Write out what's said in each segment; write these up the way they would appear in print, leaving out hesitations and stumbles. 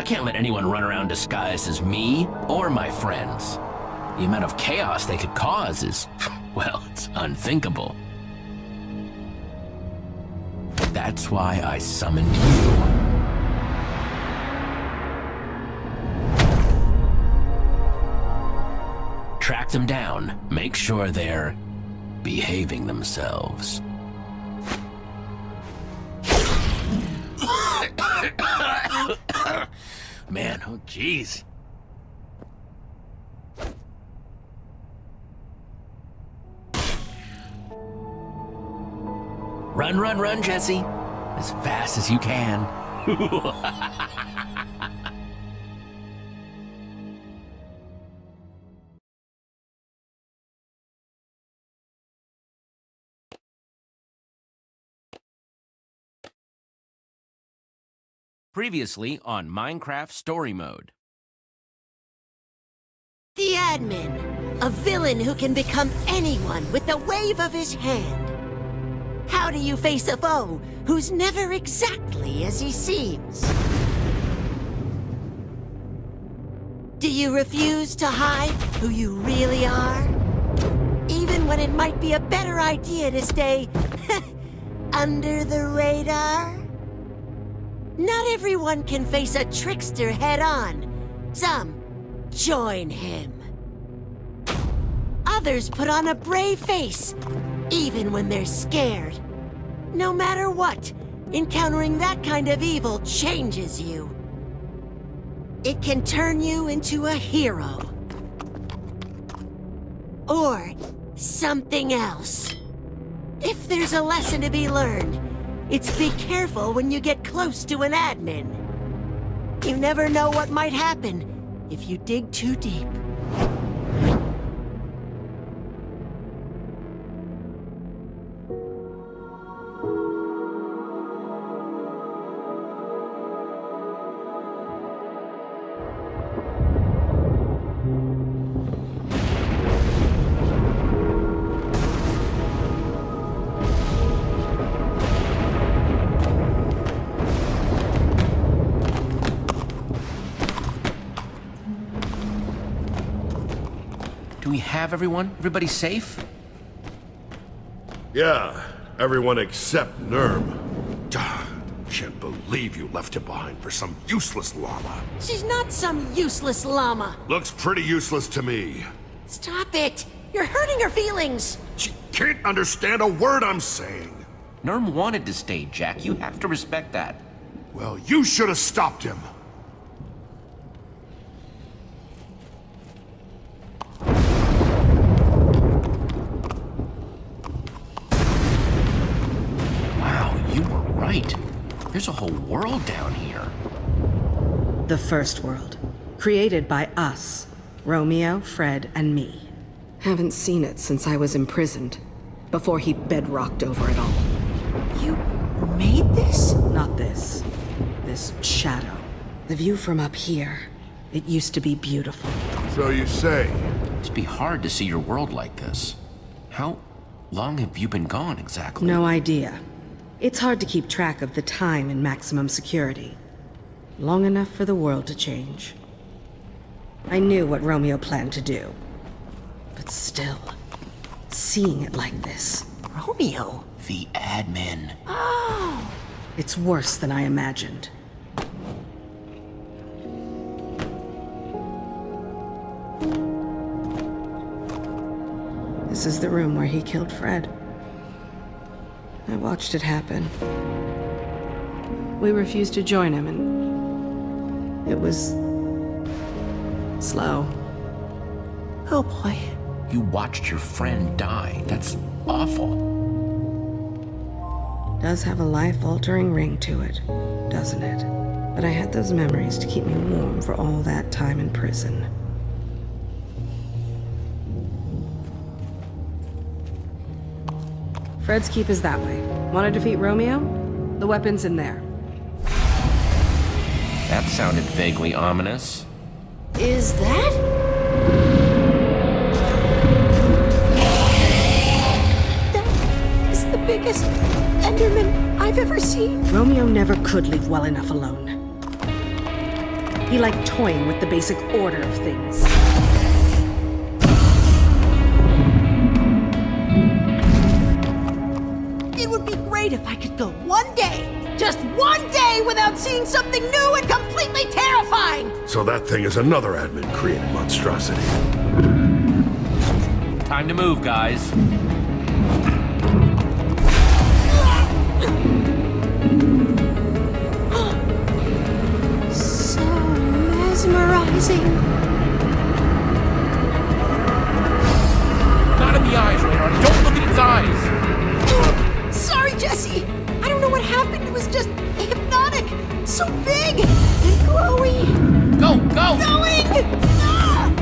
can't let anyone run around disguised as me or my friends. The amount of chaos they could cause is, well, it's unthinkable. That's why I summoned you. Track them down. Make sure they're behaving themselves. Man, oh jeez. Run, run, run, Jesse. As fast as you can. Previously on Minecraft Story Mode. The admin, a villain who can become anyone with the wave of his hand. How do you face a foe who's never exactly as he seems? Do you refuse to hide who you really are? Even when it might be a better idea to stay under the radar? Not everyone can face a trickster head-on. Some join him. Others put on a brave face, even when they're scared. No matter what, encountering that kind of evil changes you. It can turn you into a hero. Or something else. If there's a lesson to be learned, it's be careful when you get close to an admin. You never know what might happen if you dig too deep. Do we have everyone? Everybody safe? Yeah, everyone except Nerm. Can't believe you left him behind for some useless llama. She's not some useless llama. Looks pretty useless to me. Stop it! You're hurting her feelings! She can't understand a word I'm saying. Nerm wanted to stay, Jack. You have to respect that. Well, you should have stopped him. Wow, you were right. There's a whole world down here. The first world. Created by us. Romeo, Fred, and me. Haven't seen it since I was imprisoned. Before he bedrocked over it all. You made this? Not this. This shadow. The view from up here. It used to be beautiful. So you say. It'd be hard to see your world like this. How long have you been gone exactly? No idea. It's hard to keep track of the time in maximum security. Long enough for the world to change. I knew what Romeo planned to do. But still, seeing it like this... Romeo? The admin. Oh! It's worse than I imagined. This is the room where he killed Fred. I watched it happen. We refused to join him, and it was slow. Oh boy. You watched your friend die. That's awful. Does have a life-altering ring to it, doesn't it? But I had those memories to keep me warm for all that time in prison. Fred's keep is that way. Want to defeat Romeo? The weapon's in there. That sounded vaguely ominous. Is that? That is the biggest Enderman I've ever seen. Romeo never could leave well enough alone. He liked toying with the basic order of things. It would be great if I could go one day, just one day, without seeing something new and completely terrifying! So that thing is another admin-created monstrosity. Time to move, guys. So mesmerizing. Not in the eyes, Radar. Don't look at its eyes. Sorry, Jesse. I don't know what happened. It was just hypnotic. So big and glowy. Go, go! Going! Ah!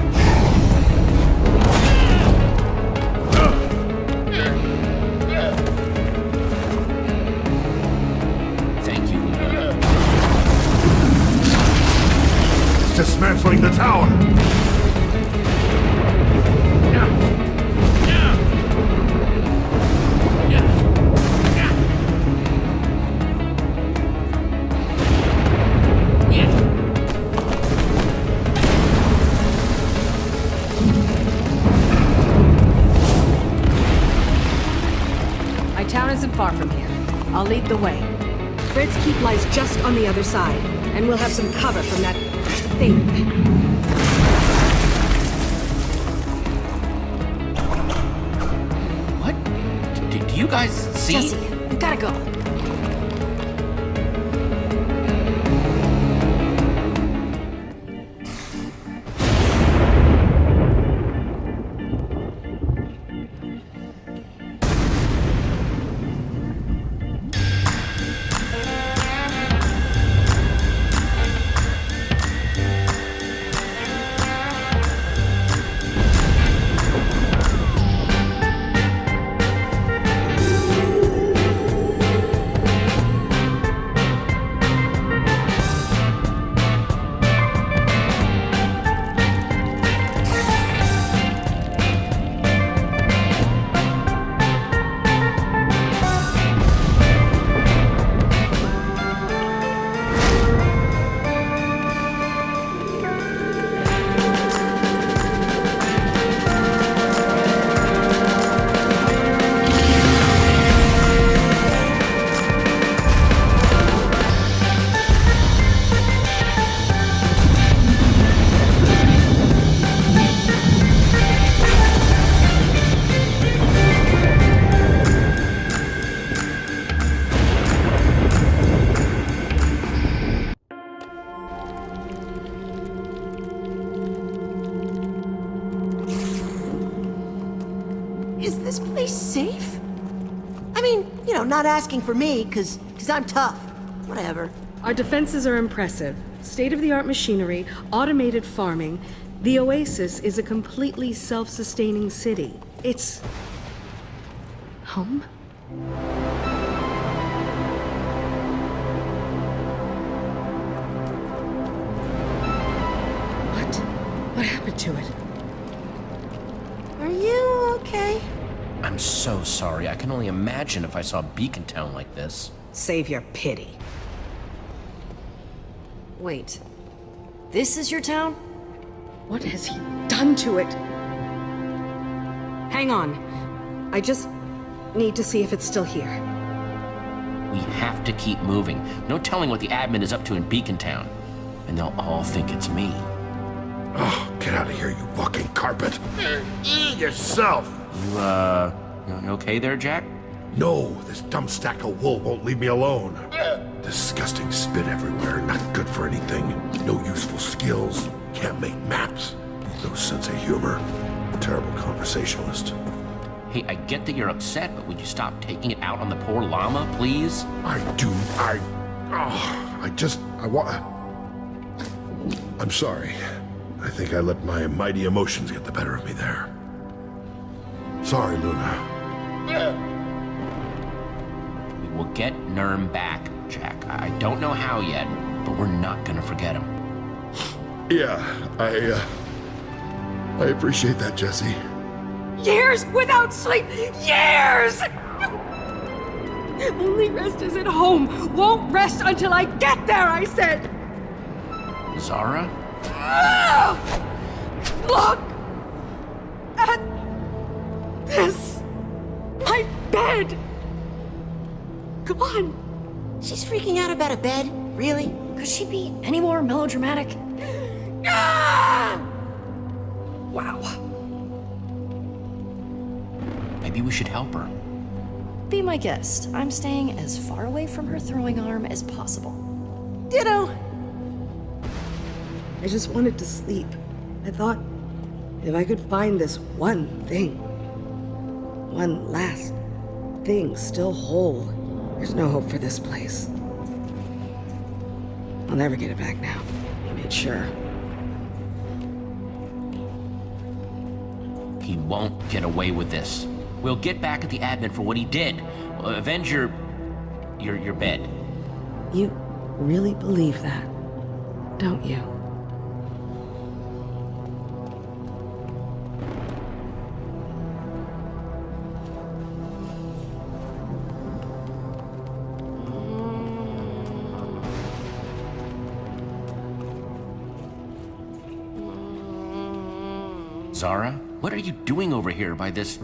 Thank you, Luna. It's dismantling the tower. My town isn't far from here. I'll lead the way. Fred's Keep lies just on the other side, and we'll have some cover from that thing. What? Do you guys see? Jesse, we gotta go. Is this place safe? I mean, not asking for me, because I'm tough. Whatever. Our defenses are impressive. State-of-the-art machinery, automated farming. The Oasis is a completely self-sustaining city. It's... home? What? What happened to it? Are you okay? I'm so sorry. I can only imagine if I saw Beacon Town like this. Save your pity. Wait. This is your town? What has he done to it? Hang on. I just need to see if it's still here. We have to keep moving. No telling what the admin is up to in Beacon Town. And they'll all think it's me. Oh, get out of here, you walking carpet. Yourself. You okay there, Jack? No, this dumb stack of wool won't leave me alone. Disgusting spit everywhere, not good for anything. No useful skills, can't make maps. No sense of humor. Terrible conversationalist. Hey, I get that you're upset, but would you stop taking it out on the poor llama, please? I'm sorry. I think I let my mighty emotions get the better of me there. Sorry, Luna. We will get Nurm back, Jack. I don't know how yet, but we're not gonna forget him. Yeah, I appreciate that, Jesse. Years without sleep! Years! Only rest is at home. Won't rest until I get there, I said! Zara? Look at this. My bed. Gone. She's freaking out about a bed? Really? Could she be any more melodramatic? Wow. Maybe we should help her. Be my guest. I'm staying as far away from her throwing arm as possible. Ditto. I just wanted to sleep. I thought if I could find this one thing, one last thing still whole, there's no hope for this place. I'll never get it back now. I made sure. He won't get away with this. We'll get back at the admin for what he did. Avenge your bed. You really believe that, don't you? Zara, what are you doing over here by this,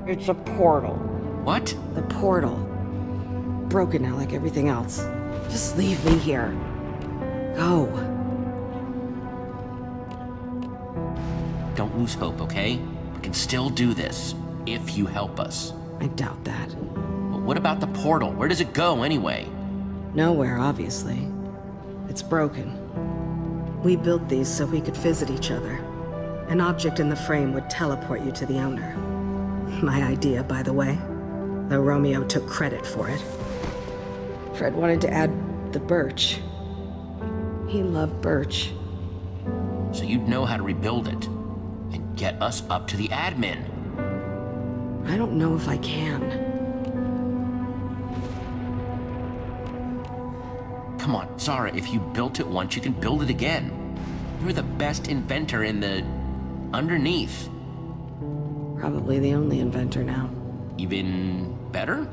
It's a portal. what? The portal. Broken now like everything else. Just leave me here. Go. Don't lose hope, okay? We can still do this, if you help us. I doubt that. But what about the portal? Where does it go, anyway? Nowhere, obviously. It's broken. We built these so we could visit each other. An object in the frame would teleport you to the owner. My idea, by the way. Though Romeo took credit for it. Fred wanted to add the birch. He loved birch. So you'd know how to rebuild it, and get us up to the admin. I don't know if I can. Come on, Zara, if you built it once, you can build it again. You're the best inventor in the... underneath. Probably the only inventor now. Even better?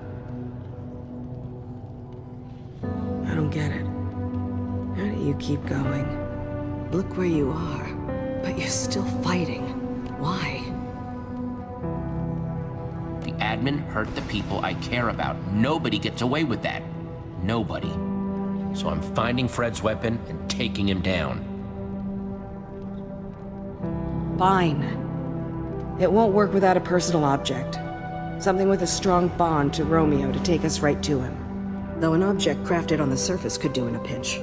I don't get it. How do you keep going? Look where you are, but you're still fighting. Why? The admin hurt the people I care about. Nobody gets away with that. Nobody. So I'm finding Fred's weapon and taking him down. Fine. It won't work without a personal object. Something with a strong bond to Romeo to take us right to him. Though an object crafted on the surface could do in a pinch.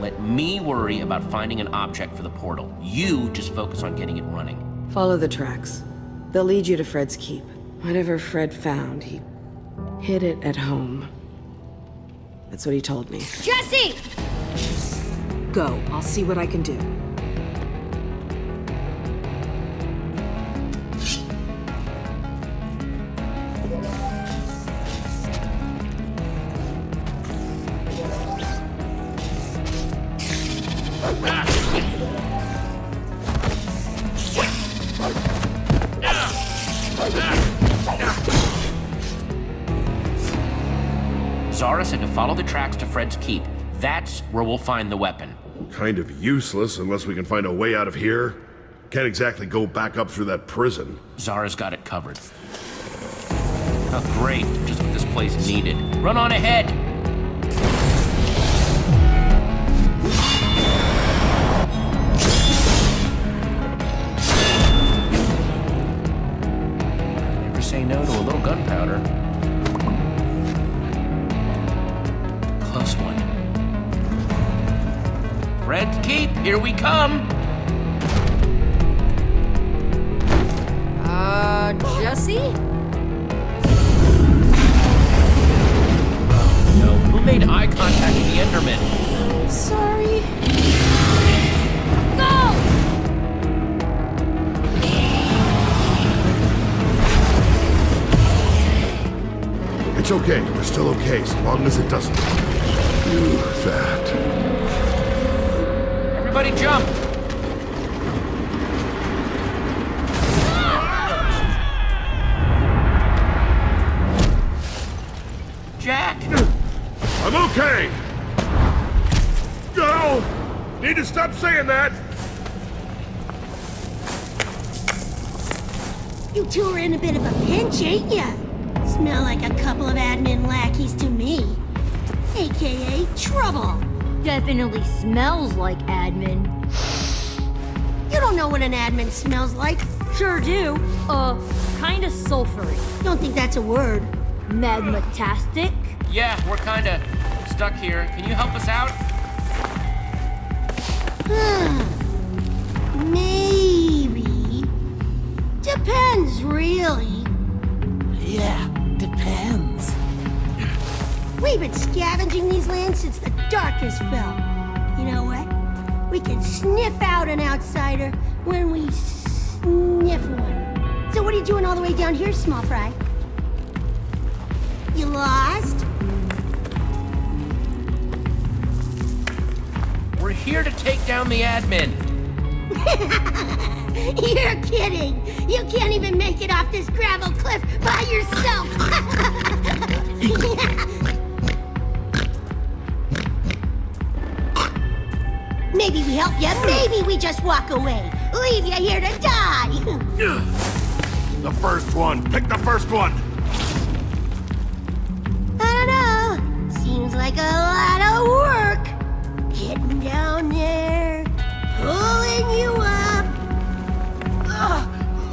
Let me worry about finding an object for the portal. You just focus on getting it running. Follow the tracks. They'll lead you to Fred's keep. Whatever Fred found, he hid it at home. That's what he told me. Jesse! Go. I'll see what I can do. Zara said to follow the tracks to Fred's keep. That's where we'll find the weapon. Kind of useless unless we can find a way out of here. Can't exactly go back up through that prison. Zara's got it covered. Oh, great. Just what this place needed. Run on ahead! Never say no to a little gunpowder. Close one. Fred's keep, here we come! Jesse? No, who made eye contact with the Enderman? I'm sorry. Go! It's okay. We're still okay, as long as it doesn't do that. Everybody jump! Jack! I'm okay! Go! Need to stop saying that! You two are in a bit of a pinch, ain't ya? Smell like a couple of admin lackeys to me. AKA trouble. Definitely smells like admin. You don't know what an admin smells like. Sure do. Kinda sulfury. Don't think that's a word. Magmatastic? Yeah, we're kinda stuck here. Can you help us out? Maybe. Depends, really. Yeah, depends. We've been scavenging these lands since the darkness fell. You know what? We can sniff out an outsider when we sniff one. So what are you doing all the way down here, small fry? You lost? We're here to take down the admin. You're kidding! You can't even make it off this gravel cliff by yourself! Maybe we help you, maybe we just walk away. Leave you here to die! The first one! Pick the first one! I don't know. Seems like a lot of work. Getting down there, pulling you up.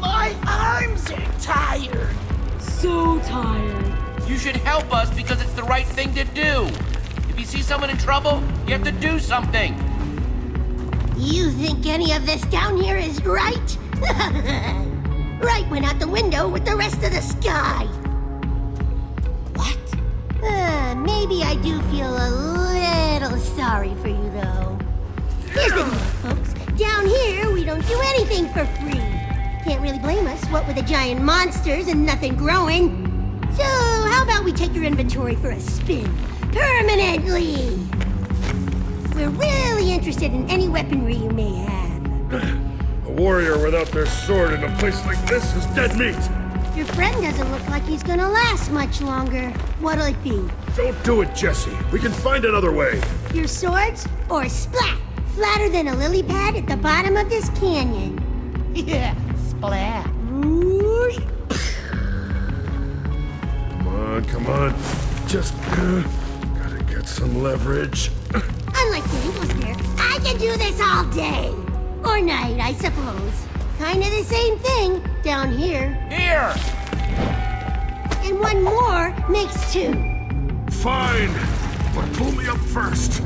My arms are tired. So tired. You should help us because it's the right thing to do. If you see someone in trouble, you have to do something. You think any of this down here is right? Right went out the window with the rest of the sky. What? Maybe I do feel a little sorry for you, though. Here's the deal, folks. Down here, we don't do anything for free. Can't really blame us, what with the giant monsters and nothing growing. So, how about we take your inventory for a spin? Permanently! We're really interested in any weaponry you may have. A warrior without their sword in a place like this is dead meat! Your friend doesn't look like he's gonna last much longer. What'll it be? Don't do it, Jesse. We can find another way. Your swords? Or splat? Flatter than a lily pad at the bottom of this canyon. Yeah, splat. Come on. Just gotta get some leverage. Unlike the Eagles there, I can do this all day. Or night, I suppose. Kinda the same thing down here. Here! And one more makes two. Fine, but pull me up first.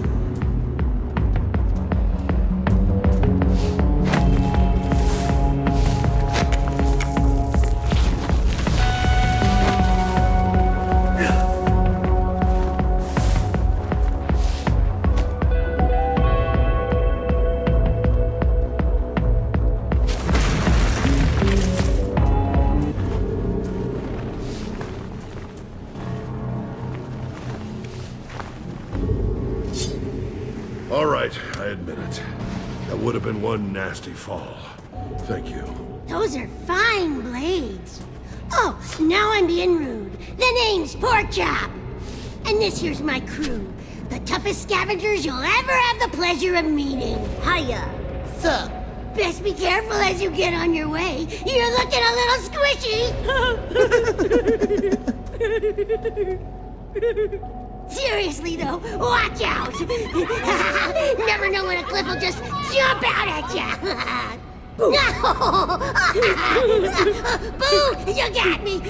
All right, I admit it. That would have been one nasty fall. Thank you. Those are fine blades. Oh, now I'm being rude. The name's Porkchop. And this here's my crew. The toughest scavengers you'll ever have the pleasure of meeting. Hiya. Sup? Best be careful as you get on your way. You're looking a little squishy. Seriously though, watch out! Never know when a cliff will just jump out at ya! No! Boo! You got me!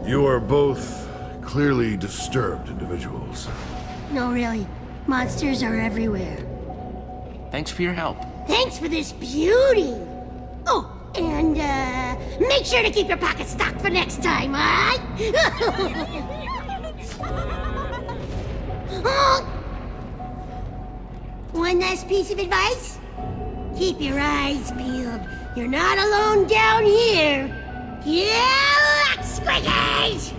You are both clearly disturbed individuals. No, really. Monsters are everywhere. Thanks for your help. Thanks for this beauty! Oh, and, make sure to keep your pockets stocked for next time, alright? One last piece of advice? Keep your eyes peeled. You're not alone down here. Yeah, luck, squiggies!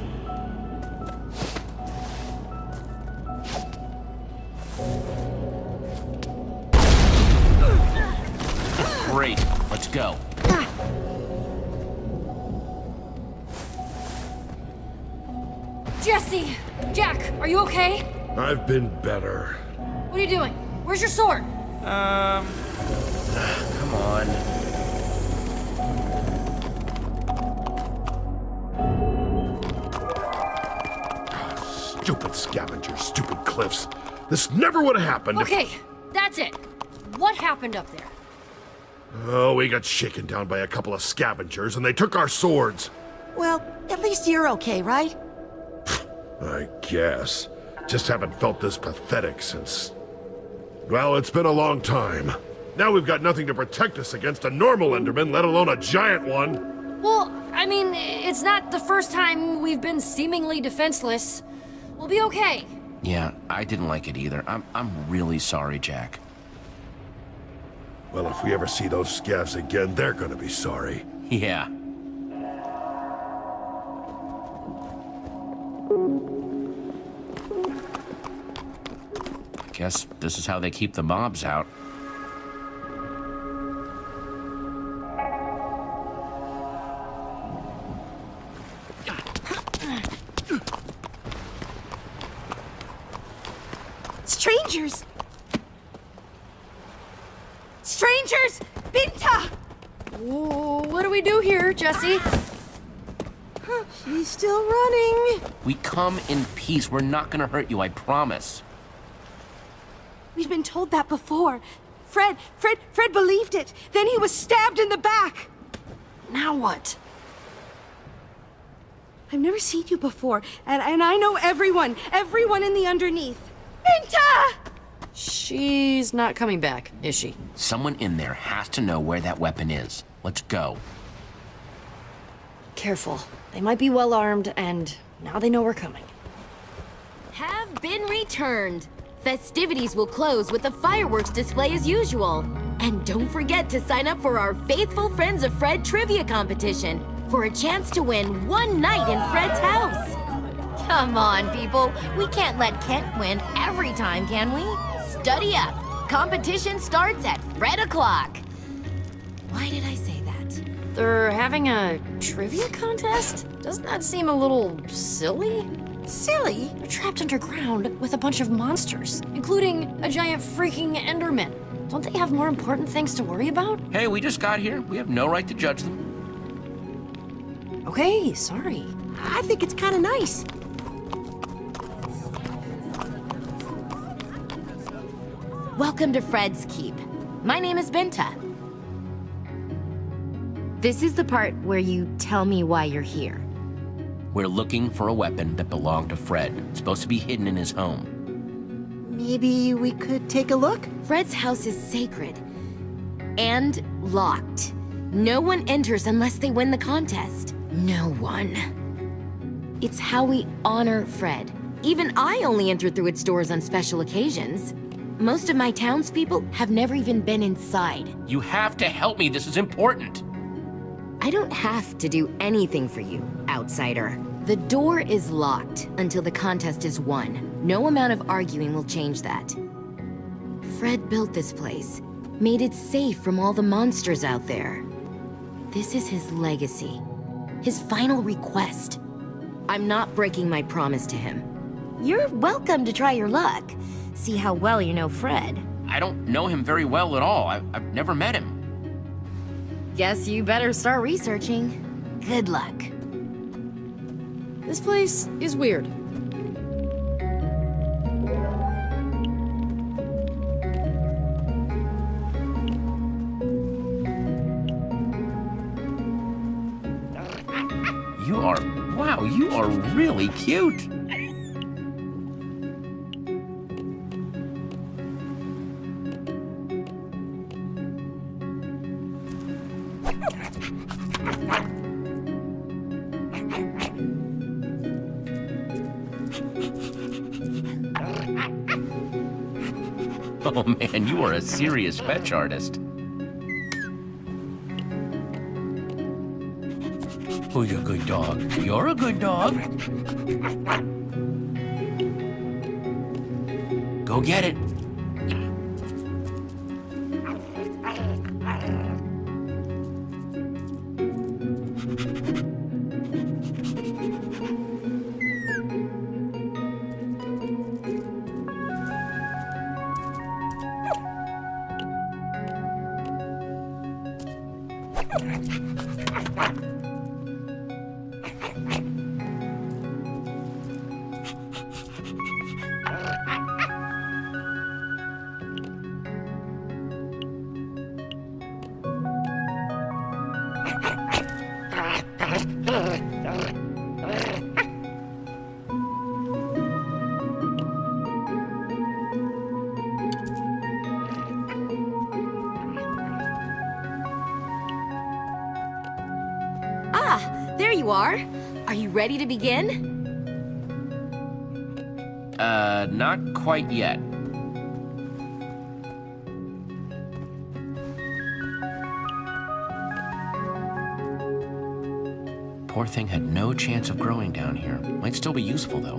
Great, let's go. Jesse! Jack, are you okay? I've been better. What are you doing? Where's your sword? Come on. Stupid scavengers, stupid cliffs. This never would have happened. Okay, that's it. What happened up there? Oh, we got shaken down by a couple of scavengers and they took our swords. Well, at least you're okay, right? I guess. Just haven't felt this pathetic since... Well, it's been a long time. Now we've got nothing to protect us against a normal Enderman, let alone a giant one. Well, I mean, it's not the first time we've been seemingly defenseless. We'll be okay. Yeah, I didn't like it either. I'm really sorry, Jack. Well, if we ever see those scavs again, they're gonna be sorry. Yeah. I guess this is how they keep the mobs out. Strangers! Strangers! Binta! What do we do here, Jesse? She's still running. We come in peace. We're not gonna hurt you, I promise. We've been told that before. Fred believed it. Then he was stabbed in the back. Now what? I've never seen you before, and I know everyone in the underneath. Binta! She's not coming back, is she? Someone in there has to know where that weapon is. Let's go. Careful. They might be well armed, and now they know we're coming. Have been returned. Festivities will close with a fireworks display as usual. And don't forget to sign up for our Faithful Friends of Fred trivia competition for a chance to win one night in Fred's house. Come on, people. We can't let Kent win every time, can we? Study up. Competition starts at Fred o'clock. Why did I say that? They're having a trivia contest? Doesn't that seem a little silly? Silly? They're trapped underground with a bunch of monsters, including a giant freaking Enderman. Don't they have more important things to worry about? Hey, we just got here. We have no right to judge them. Okay, sorry. I think it's kind of nice. Welcome to Fred's Keep. My name is Binta. This is the part where you tell me why you're here. We're looking for a weapon that belonged to Fred. It's supposed to be hidden in his home. Maybe we could take a look? Fred's house is sacred and locked. No one enters unless they win the contest. No one. It's how we honor Fred. Even I only enter through its doors on special occasions. Most of my townspeople have never even been inside. You have to help me. This is important. I don't have to do anything for you, outsider. The door is locked until the contest is won. No amount of arguing will change that. Fred built this place, made it safe from all the monsters out there. This is his legacy, his final request. I'm not breaking my promise to him. You're welcome to try your luck. See how well you know Fred. I don't know him very well at all. I've never met him. Guess you better start researching. Good luck. This place is weird. Wow, you are really cute. Oh man, you are a serious fetch artist. Who's a good dog? You're a good dog. Go get it. you are. Are you ready to begin? Not quite yet. Poor thing had no chance of growing down here. Might still be useful, though.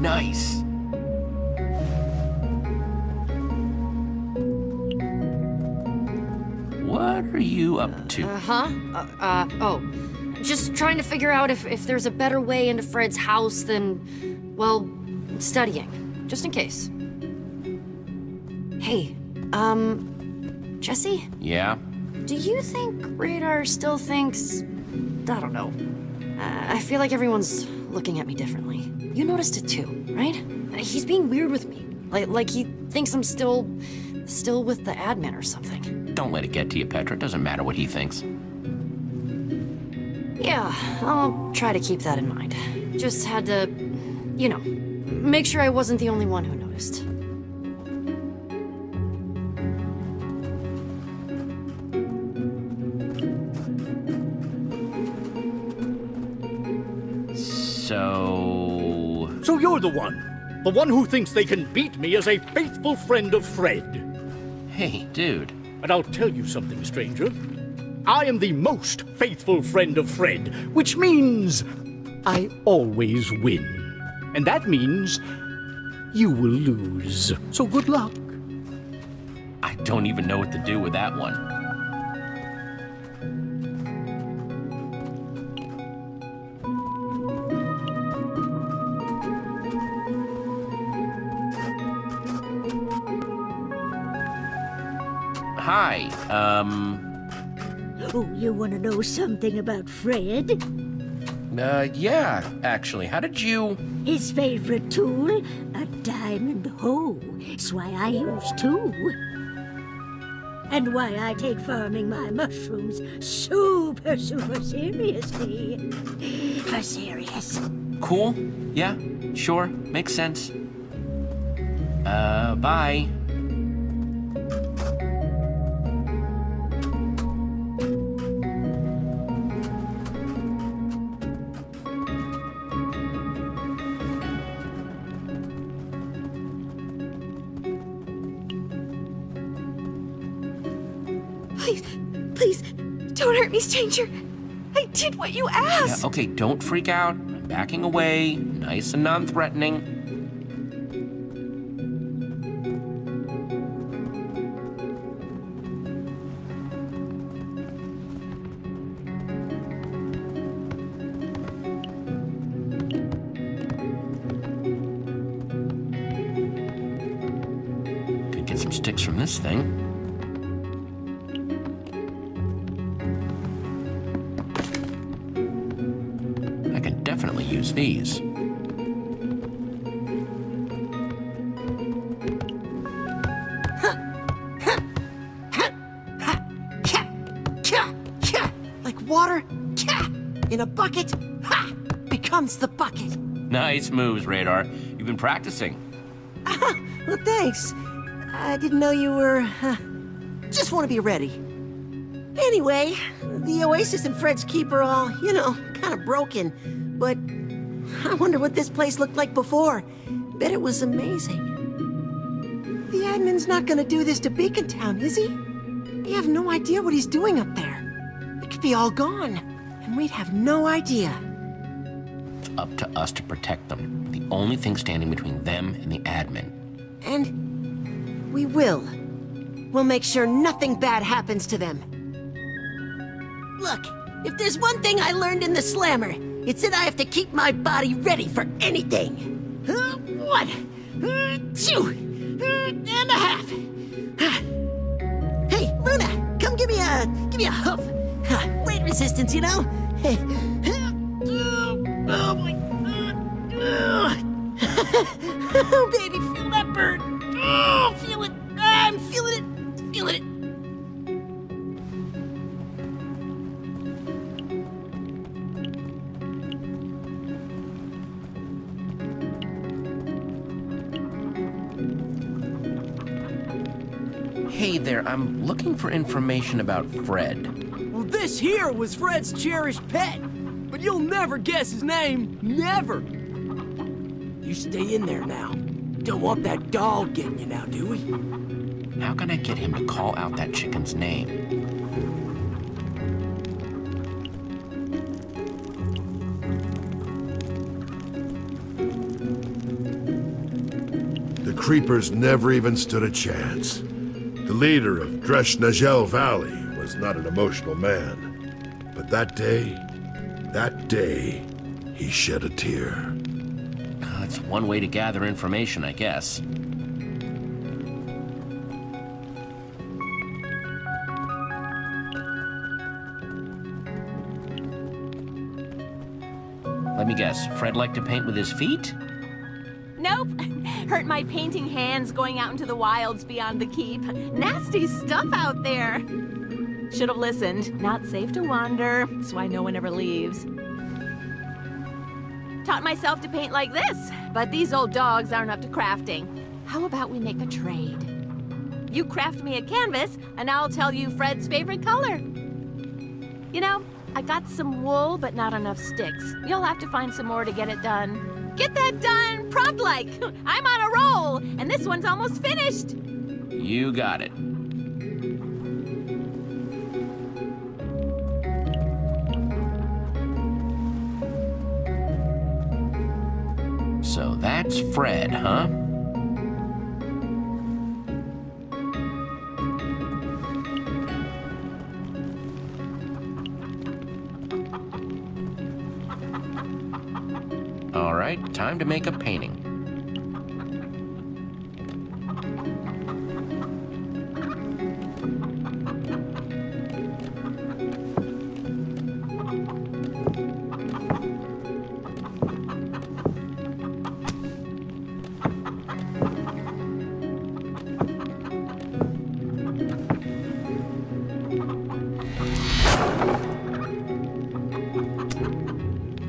Nice! What are you up to? Just trying to figure out if there's a better way into Fred's house than, well, studying. Just in case. Hey, Jesse? Yeah? Do you think Radar still thinks... I don't know. I feel like everyone's looking at me differently. You noticed it too, right? He's being weird with me. Like he thinks I'm still with the admin or something. Don't let it get to you, Petra. It doesn't matter what he thinks. Yeah, I'll try to keep that in mind. Just had to, you know, make sure I wasn't the only one who noticed. So you're the one who thinks they can beat me as a faithful friend of Fred. Hey, dude. And I'll tell you something, stranger. I am the most faithful friend of Fred, which means I always win. And that means you will lose. So good luck. I don't even know what to do with that one. Hi, Oh, you want to know something about Fred? Yeah, actually. How did you... His favorite tool? A diamond hoe. It's why I use two. And why I take farming my mushrooms super seriously. For serious. Cool? Yeah, sure. Makes sense. Bye. Please, don't hurt me, stranger. I did what you asked. Yeah, okay, don't freak out. I'm backing away, nice and non-threatening. Could get some sticks from this thing. Definitely use these. Like water in a bucket becomes the bucket. Nice moves, Radar. You've been practicing. Well, thanks. I didn't know you were... just want to be ready. Anyway, the Oasis and Fred's Keep are all, you know, kind of broken. But I wonder what this place looked like before. Bet it was amazing. The admin's not gonna do this to Beacon Town, is he? We have no idea what he's doing up there. It could be all gone, and we'd have no idea. It's up to us to protect them. The only thing standing between them and the admin. And we will. We'll make sure nothing bad happens to them. Look, if there's one thing I learned in the Slammer, it's that I have to keep my body ready for anything. 1, 2, and a half. Hey, Luna, come give me a hoof. Weight resistance, you know. Oh boy. Oh baby, feel that burn. Oh, feel it. I'm feeling it. Feeling it. Hey, Hey there, I'm looking for information about Fred. Well, this here was Fred's cherished pet, but you'll never guess his name. Never. You stay in there now. Don't want that dog getting you now, do we? How can I get him to call out that chicken's name? The creepers never even stood a chance. The leader of Dreshnagel Valley was not an emotional man. But that day, he shed a tear. That's one way to gather information, I guess. Let me guess, Fred liked to paint with his feet? Nope. Hurt my painting hands going out into the wilds beyond the keep. Nasty stuff out there. Should have listened. Not safe to wander. That's why no one ever leaves. Taught myself to paint like this, but these old dogs aren't up to crafting. How about we make a trade? You craft me a canvas, and I'll tell you Fred's favorite color. You know, I got some wool, but not enough sticks. You'll have to find some more to get it done. Get that done, prompt-like. I'm on a roll, and this one's almost finished. You got it. So that's Fred, huh? All right, time to make a painting.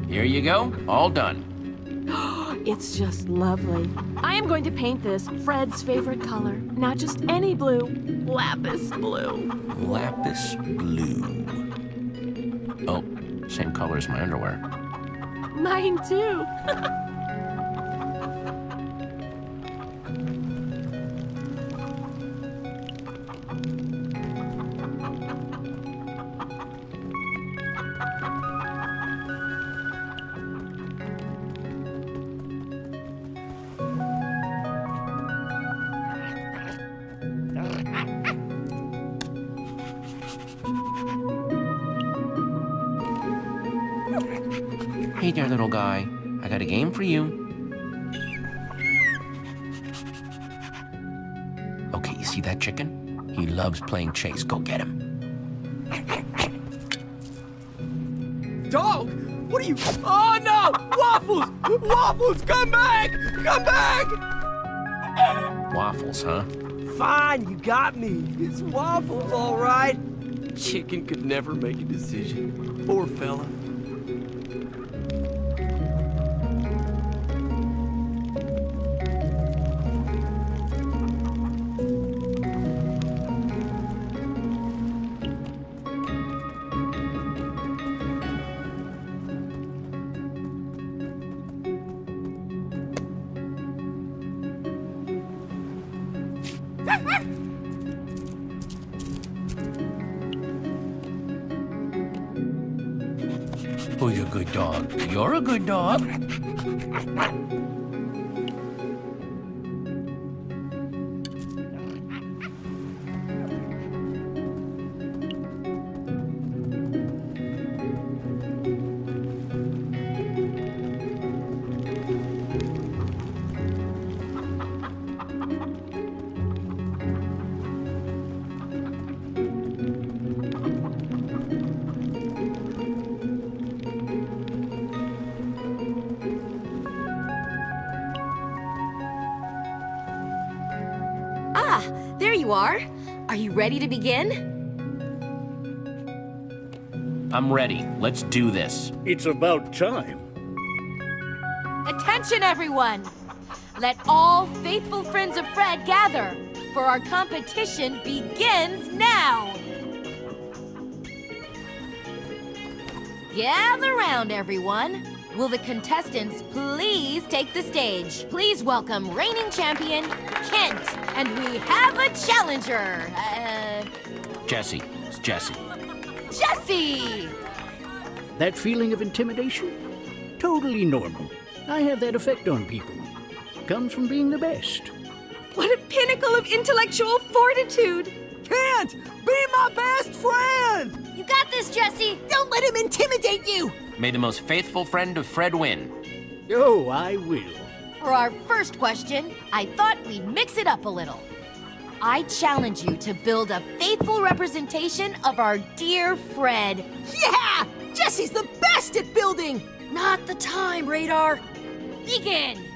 Here you go, all done. It's just lovely. I am going to paint this Fred's favorite color. Not just any blue, lapis blue. Lapis blue. Oh, same color as my underwear. Mine too. Hey there, little guy. I got a game for you. Okay, you see that chicken? He loves playing chase. Go get him. Dog! What are you... Oh, no! Waffles! Waffles, come back! Come back! Waffles, huh? Fine, you got me. It's Waffles, all right. Chicken could never make a decision. Poor fella. Who's a good dog? You're a good dog. There you are. Are you ready to begin? I'm ready. Let's do this. It's about time. Attention, everyone! Let all faithful friends of Fred gather for our competition begins now! Gather round, everyone. Will the contestants please take the stage? Please welcome reigning champion, Kent. And we have a challenger. Jesse. It's Jesse. Jesse! That feeling of intimidation? Totally normal. I have that effect on people. Comes from being the best. What a pinnacle of intellectual fortitude! Can't be my best friend! You got this, Jesse! Don't let him intimidate you! May the most faithful friend of Fred win. Oh, I will. For our first question, I thought we'd mix it up a little. I challenge you to build a faithful representation of our dear Fred. Yeah! Jesse's the best at building! Not the time, Radar. Begin!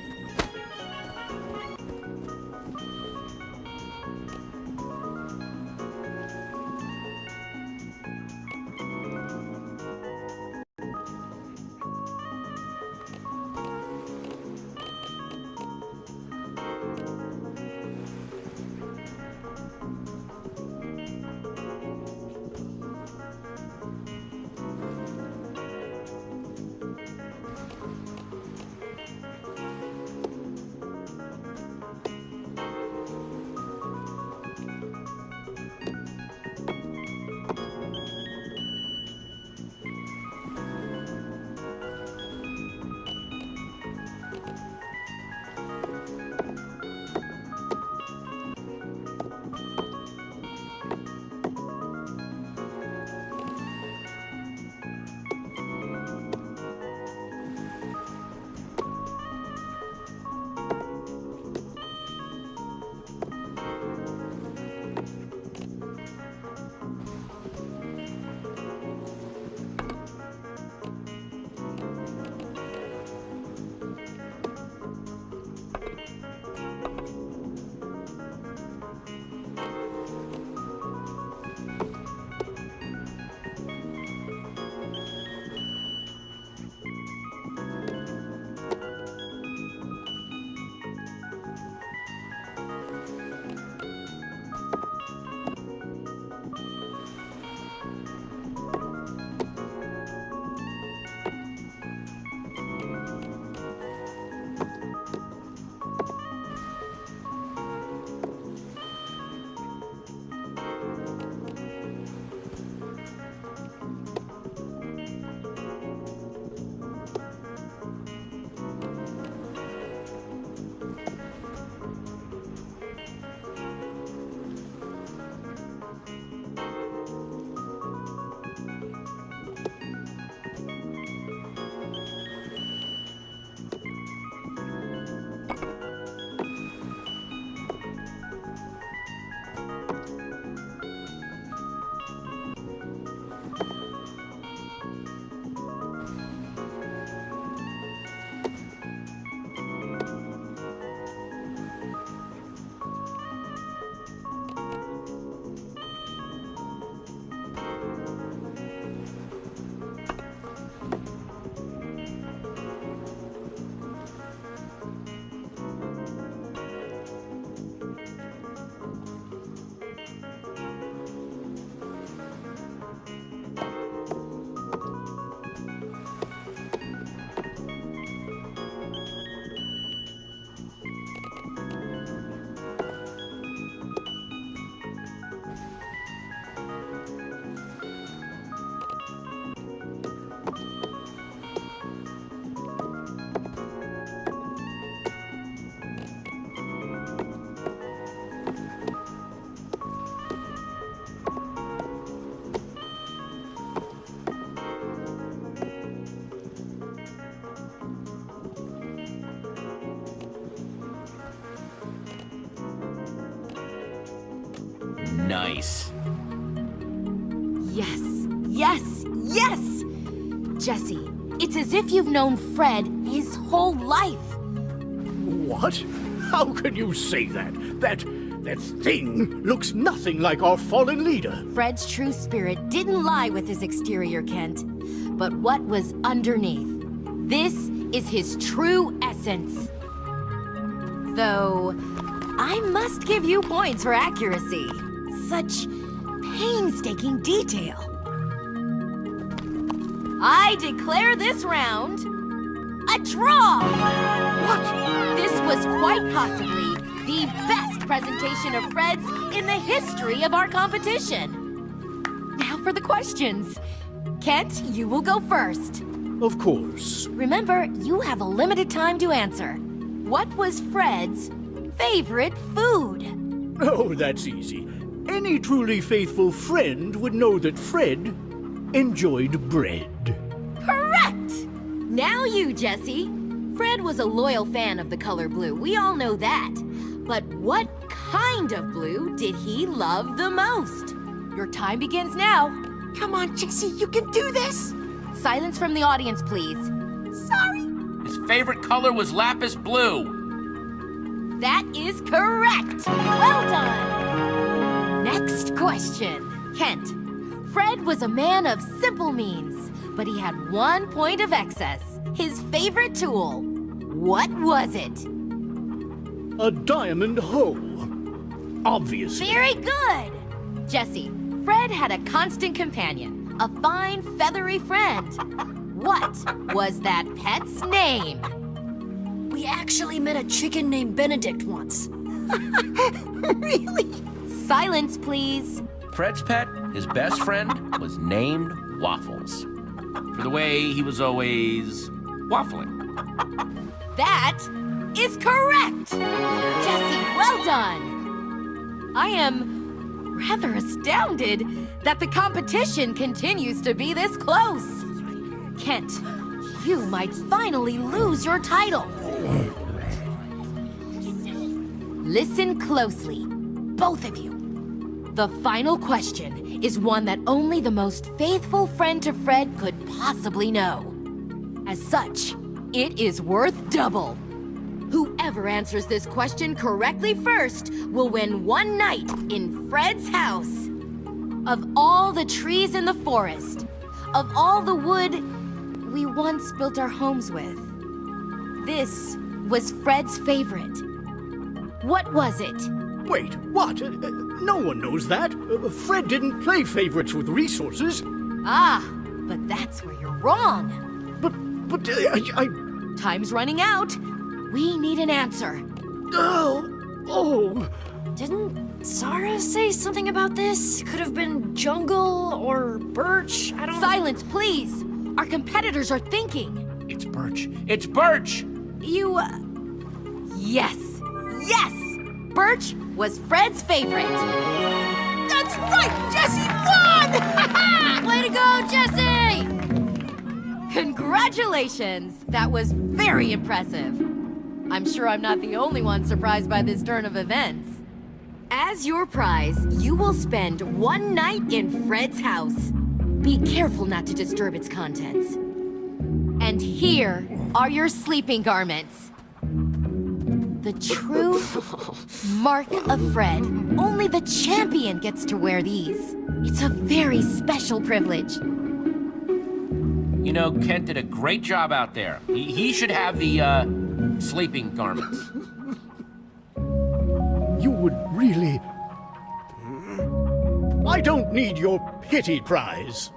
Nice. Yes, yes, yes! Jesse, it's as if you've known Fred his whole life. What? How can you say that? That thing looks nothing like our fallen leader. Fred's true spirit didn't lie with his exterior, Kent, but what was underneath. This is his true essence. Though, I must give you points for accuracy. Such painstaking detail. I declare this round a draw! What? This was quite possibly the best presentation of Fred's in the history of our competition. Now for the questions. Kent, you will go first. Of course. Remember, you have a limited time to answer. What was Fred's favorite food? Oh, that's easy. Any truly faithful friend would know that Fred enjoyed bread. Correct! Now you, Jesse. Fred was a loyal fan of the color blue. We all know that. But what kind of blue did he love the most? Your time begins now. Come on, Jesse, you can do this! Silence from the audience, please. Sorry. His favorite color was lapis blue. That is correct! Well done! Next question. Kent. Fred was a man of simple means, but he had 1 point of excess. His favorite tool. What was it? A diamond hoe. Obviously. Very good! Jesse, Fred had a constant companion, a fine, feathery friend. What was that pet's name? We actually met a chicken named Benedict once. Really? Silence, please. Fred's pet, his best friend, was named Waffles. For the way he was always waffling. That is correct! Jesse, well done! I am rather astounded that the competition continues to be this close. Kent, you might finally lose your title. Listen closely, both of you. The final question is one that only the most faithful friend to Fred could possibly know. As such, it is worth double. Whoever answers this question correctly first will win one night in Fred's house. Of all the trees in the forest, of all the wood we once built our homes with, this was Fred's favorite. What was it? Wait, what? No one knows that. Fred didn't play favorites with resources. Ah, but that's where you're wrong. But I... Time's running out. We need an answer. Oh. Didn't Zara say something about this? Could have been jungle or birch, I don't... Silence, please. Our competitors are thinking. It's birch. It's birch! You, Yes. Yes! Birch was Fred's favorite. That's right! Jesse won! Way to go, Jesse! Congratulations! That was very impressive. I'm sure I'm not the only one surprised by this turn of events. As your prize, you will spend one night in Fred's house. Be careful not to disturb its contents. And here are your sleeping garments. The true mark of Fred. Only the champion gets to wear these. It's a very special privilege. You know, Kent did a great job out there. He should have the, sleeping garments. You would really... I don't need your pity prize.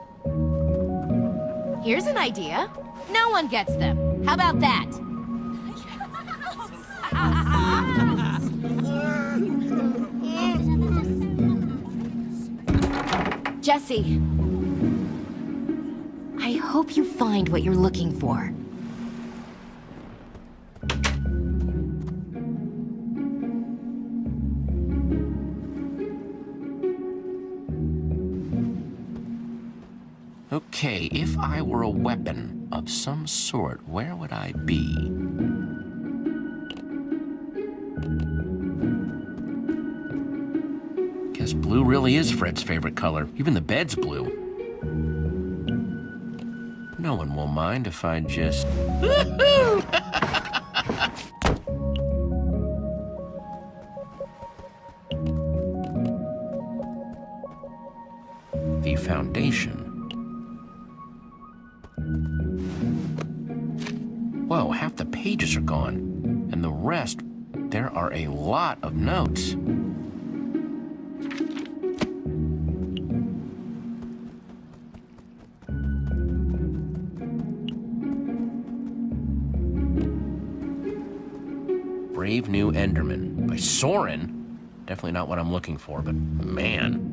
Here's an idea. No one gets them. How about that? Jesse, I hope you find what you're looking for. Okay, if I were a weapon of some sort, where would I be? Guess blue really is Fred's favorite color. Even the bed's blue. No one will mind if I just... The foundation. Whoa, half the pages are gone. And the rest, There are a lot of notes. Brave New Enderman by Soren. Definitely not what I'm looking for, but man.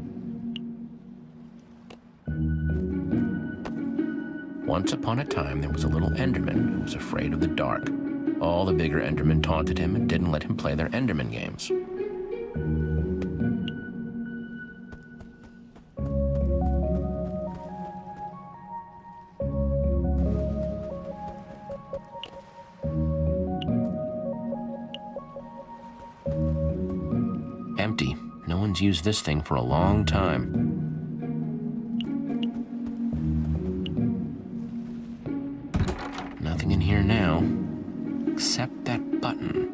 Once upon a time, there was a little Enderman who was afraid of the dark. All the bigger Endermen taunted him and didn't let him play their Enderman games. Empty. No one's used this thing for a long time. Nothing in here now, except that button.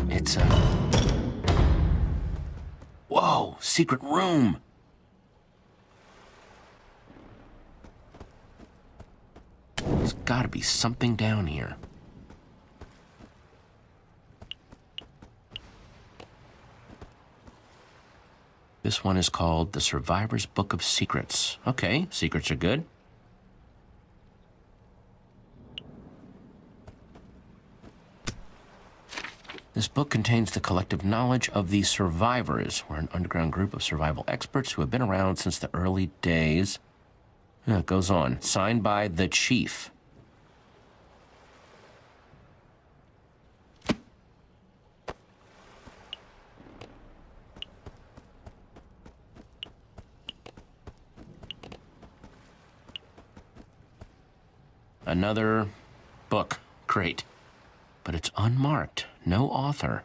It's a... Whoa, secret room! There's gotta be something down here. This one is called The Survivor's Book of Secrets. Okay, secrets are good. This book contains the collective knowledge of the survivors. We're an underground group of survival experts who have been around since the early days. It goes on. Signed by the Chief. Another book. Great. But it's unmarked. No author.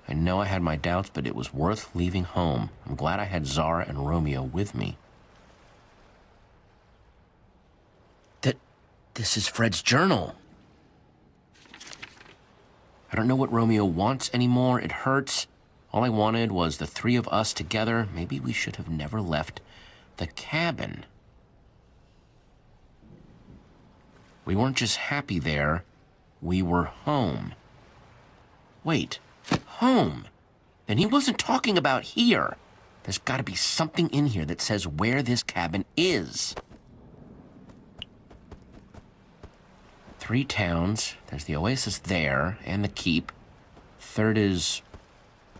I know I had my doubts, but it was worth leaving home. I'm glad I had Zara and Romeo with me. This is Fred's journal. I don't know what Romeo wants anymore. It hurts. All I wanted was the three of us together. Maybe we should have never left the cabin. We weren't just happy there. We were home. Wait, home? And he wasn't talking about here. There's got to be something in here that says where this cabin is. 3 towns. There's the oasis there, and the keep. Third is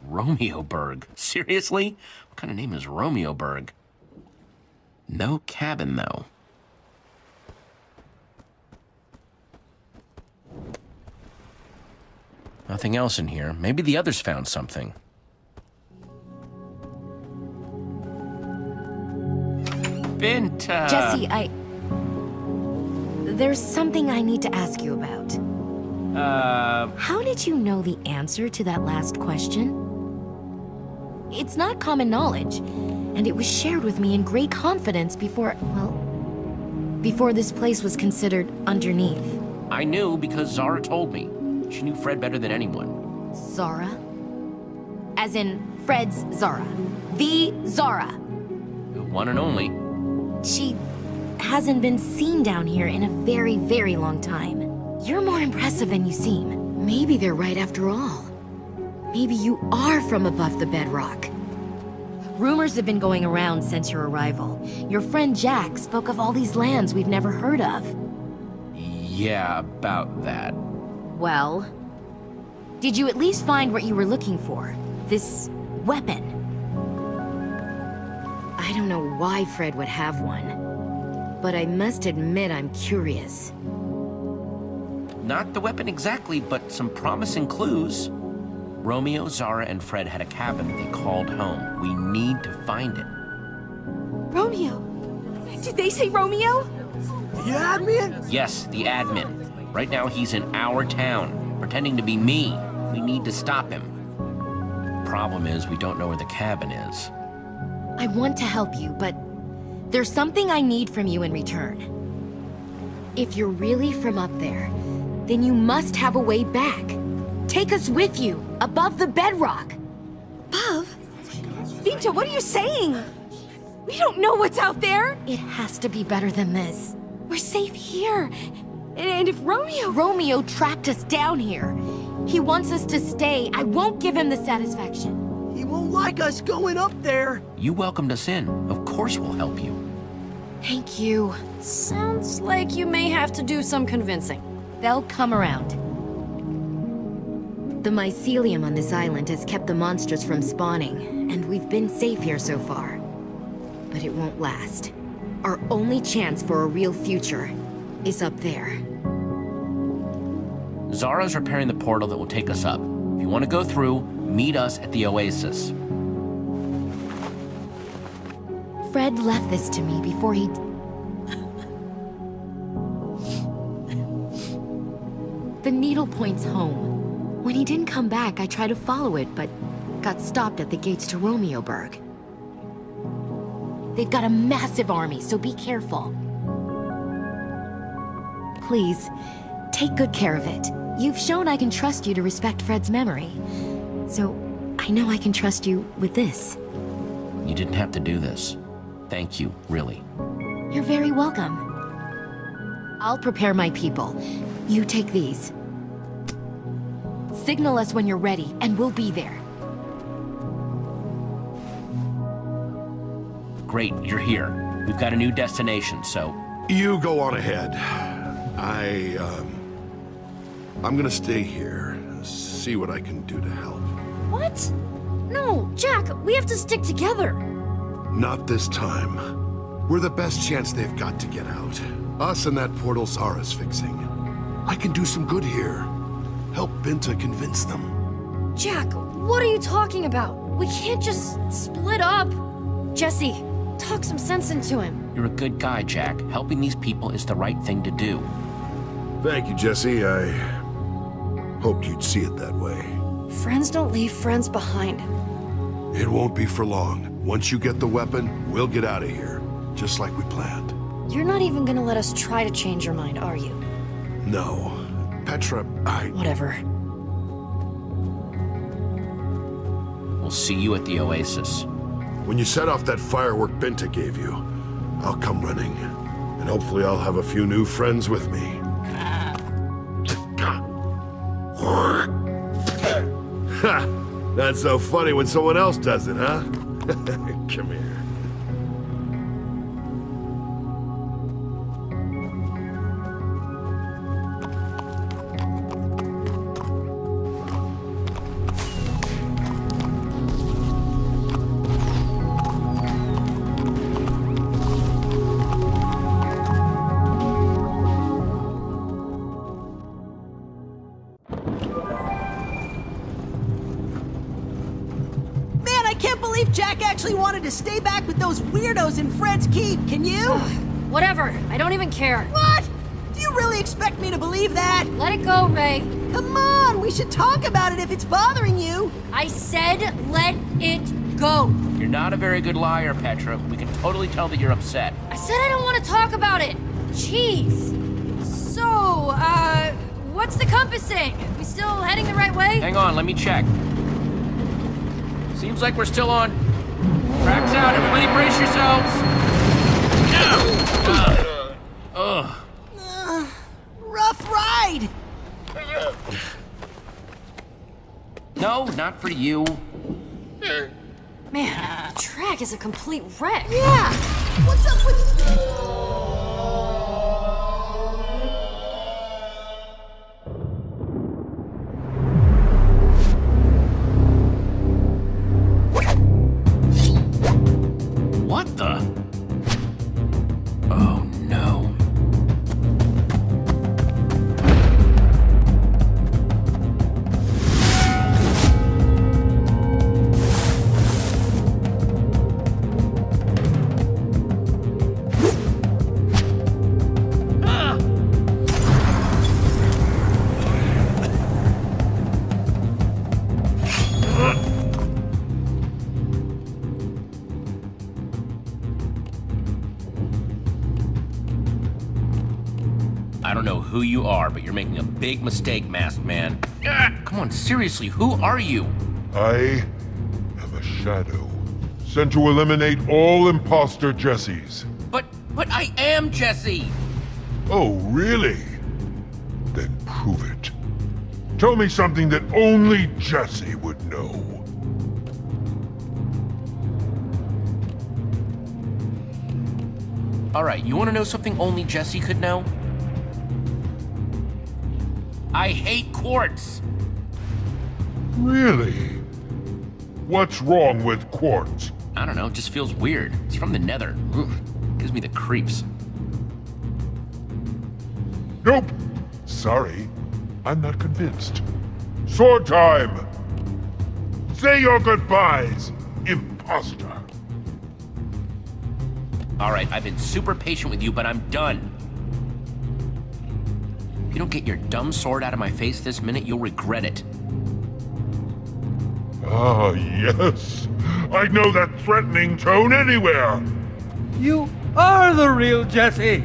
Romeoburg. Seriously? What kind of name is Romeoburg? No cabin, though. Nothing else in here. Maybe the others found something. Binta! Jesse, There's something I need to ask you about. How did you know the answer to that last question? It's not common knowledge, and it was shared with me in great confidence before this place was considered underneath. I knew because Zara told me. She knew Fred better than anyone. Zara? As in Fred's Zara. The Zara. The one and only. She hasn't been seen down here in a very, very long time. You're more impressive than you seem. Maybe they're right after all. Maybe you are from above the bedrock. Rumors have been going around since your arrival. Your friend Jack spoke of all these lands we've never heard of. Yeah, about that. Well, did you at least find what you were looking for? This weapon? I don't know why Fred would have one, but I must admit I'm curious. Not the weapon exactly, but some promising clues. Romeo, Zara, and Fred had a cabin that they called home. We need to find it. Romeo? Did they say Romeo? The admin? Yes, the admin. Right now he's in our town, pretending to be me. We need to stop him. Problem is, we don't know where the cabin is. I want to help you, but there's something I need from you in return. If you're really from up there, then you must have a way back. Take us with you, above the bedrock. Above? Binta, what are you saying? We don't know what's out there. It has to be better than this. We're safe here. And if Romeo... Romeo tracked us down here. He wants us to stay. I won't give him the satisfaction. He won't like us going up there. You welcomed us in. Of course we'll help you. Thank you. Sounds like you may have to do some convincing. They'll come around. The mycelium on this island has kept the monsters from spawning, and we've been safe here so far. But it won't last. Our only chance for a real future is up there. Zara's repairing the portal that will take us up. If you want to go through, meet us at the Oasis. Fred left this to me before he... The needle points home. When he didn't come back, I tried to follow it, but got stopped at the gates to Romeoburg. They've got a massive army, so be careful. Please, take good care of it. You've shown I can trust you to respect Fred's memory. So, I know I can trust you with this. You didn't have to do this. Thank you, really. You're very welcome. I'll prepare my people. You take these. Signal us when you're ready, and we'll be there. Great, you're here. We've got a new destination, so... You go on ahead. I'm gonna stay here, see what I can do to help. What? No, Jack, we have to stick together. Not this time. We're the best chance they've got to get out. Us and that portal Zara's fixing. I can do some good here. Help Binta convince them. Jack, what are you talking about? We can't just split up. Jesse, talk some sense into him. You're a good guy, Jack. Helping these people is the right thing to do. Thank you, Jesse. I hoped you'd see it that way. Friends don't leave friends behind. It won't be for long. Once you get the weapon, we'll get out of here, just like we planned. You're not even gonna let us try to change your mind, are you? No. Petra, Whatever. We'll see you at the Oasis. When you set off that firework Binta gave you, I'll come running. And hopefully I'll have a few new friends with me. Ha! That's so funny when someone else does it, huh? Come here. Jack actually wanted to stay back with those weirdos in Fred's Keep, can you? Whatever, I don't even care. What? Do you really expect me to believe that? Let it go, Ray. Come on, we should talk about it if it's bothering you. I said let it go. You're not a very good liar, Petra. We can totally tell that you're upset. I said I don't want to talk about it. Jeez. So, what's the compass saying? We still heading the right way? Hang on, let me check. Seems like we're still on. Tracks out, everybody brace yourselves. Rough ride. No, not for you. Man, the track is a complete wreck. Yeah. What's up with... What the? Oh, no. I don't know who you are, but you're making a big mistake, Masked Man. Come on, seriously, who are you? I am a shadow Sent to eliminate all imposter Jessies. But I am Jesse! Oh, really? Then prove it. Tell me something that only Jesse would know. Alright, you wanna know something only Jesse could know? I hate quartz! Really? What's wrong with quartz? I don't know, it just feels weird. It's from the nether. Ugh, gives me the creeps. Nope. Sorry, I'm not convinced. Sword time! Say your goodbyes, imposter. Alright, I've been super patient with you, but I'm done. If you don't get your dumb sword out of my face this minute, you'll regret it. Ah, yes. I know that threatening tone anywhere. You are the real Jesse!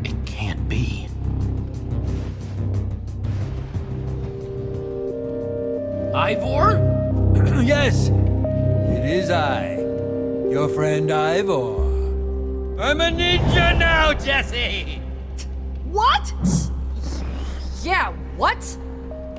It can't be. Ivor? Yes, it is I, your friend Ivor. I'm a ninja now, Jesse! What? Yeah, what?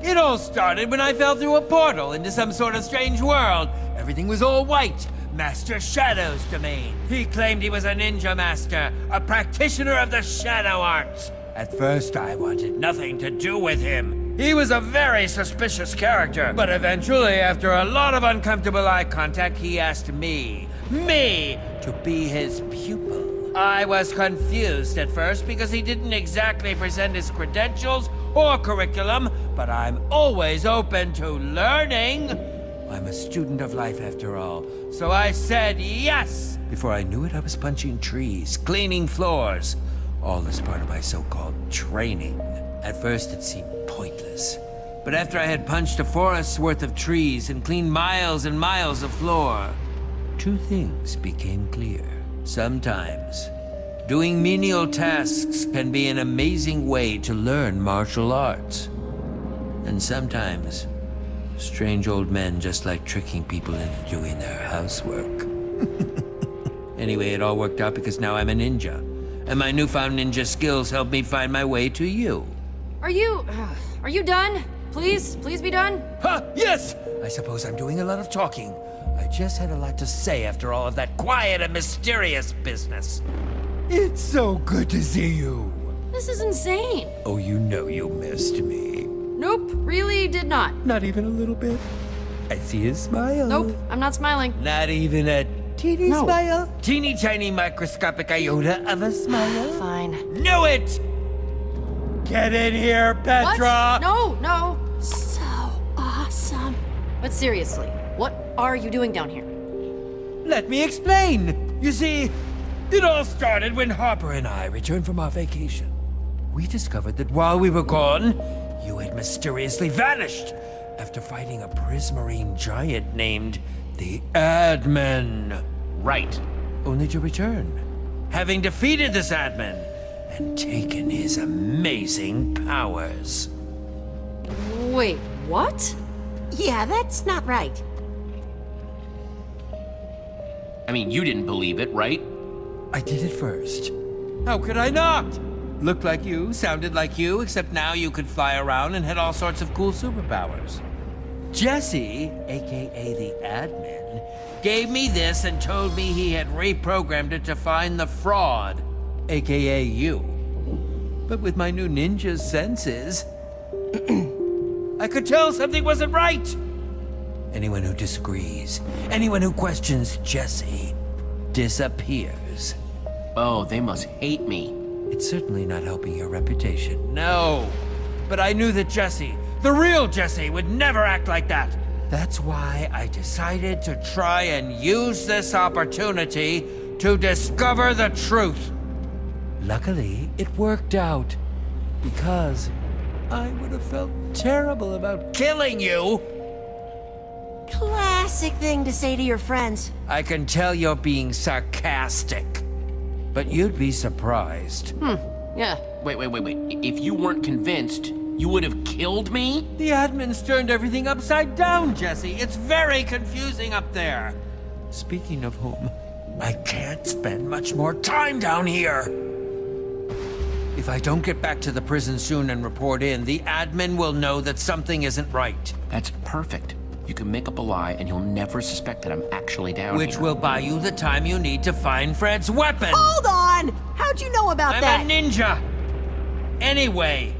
It all started when I fell through a portal into some sort of strange world. Everything was all white. Master Shadow's domain. He claimed he was a ninja master, a practitioner of the shadow arts. At first, I wanted nothing to do with him. He was a very suspicious character, but eventually, after a lot of uncomfortable eye contact, he asked me, to be his pupil. I was confused at first because he didn't exactly present his credentials or curriculum, but I'm always open to learning. I'm a student of life after all, so I said yes. Before I knew it, I was punching trees, cleaning floors, all as part of my so-called training. At first, it seemed pointless, but after I had punched a forest's worth of trees and cleaned miles and miles of floor, two things became clear. Sometimes, doing menial tasks can be an amazing way to learn martial arts. And sometimes, strange old men just like tricking people into doing their housework. Anyway, it all worked out because now I'm a ninja. And my newfound ninja skills help me find my way to you. Are you done? Please be done? Huh, yes! I suppose I'm doing a lot of talking. I just had a lot to say after all of that quiet and mysterious business. It's so good to see you. This is insane. Oh, you know you missed me. Nope, really did not. Not even a little bit. I see a smile. Nope, I'm not smiling. Not even a teeny smile? Teeny tiny microscopic iota of a smile? Fine. Knew it! Get in here, Bedrock! What? No. So awesome. But seriously, what are you doing down here? Let me explain. You see, it all started when Harper and I returned from our vacation. We discovered that while we were gone, you had mysteriously vanished after fighting a prismarine giant named the Admin. Right. Only to return, having defeated this admin and taken his amazing powers. Wait, what? Yeah, that's not right. I mean, you didn't believe it, right? I did it first. How could I not? Looked like you, sounded like you, except now you could fly around and had all sorts of cool superpowers. Jesse, aka the admin, gave me this and told me he had reprogrammed it to find the fraud, aka you. But with my new ninja senses, I could tell something wasn't right. Anyone who disagrees, anyone who questions Jesse, disappears. Oh, they must hate me. It's certainly not helping your reputation. No. But I knew that Jesse, the real Jesse, would never act like that. That's why I decided to try and use this opportunity to discover the truth. Luckily, it worked out. Because I would have felt terrible about killing you. Classic thing to say to your friends. I can tell you're being sarcastic. But you'd be surprised. Yeah. Wait. If you weren't convinced, you would have killed me? The admins turned everything upside down, Jesse. It's very confusing up there. Speaking of whom, I can't spend much more time down here. If I don't get back to the prison soon and report in, the admin will know that something isn't right. That's perfect. You can make up a lie and he'll never suspect that I'm actually down Which here. will buy you the time you need to find Fred's weapon. Hold on! How'd you know about that? I'm a ninja. Anyway,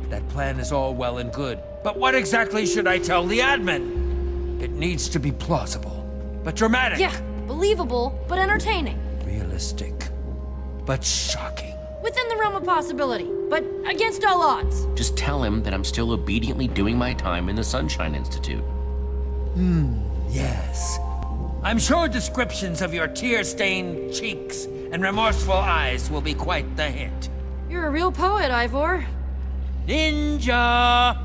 that plan is all well and good. But what exactly should I tell the admin? It needs to be plausible, but dramatic. Yeah, believable, but entertaining. Realistic, but shocking. Within the realm of possibility, but against all odds. Just tell him that I'm still obediently doing my time in the Sunshine Institute. Yes. I'm sure descriptions of your tear-stained cheeks and remorseful eyes will be quite the hit. You're a real poet, Ivor. Ninja!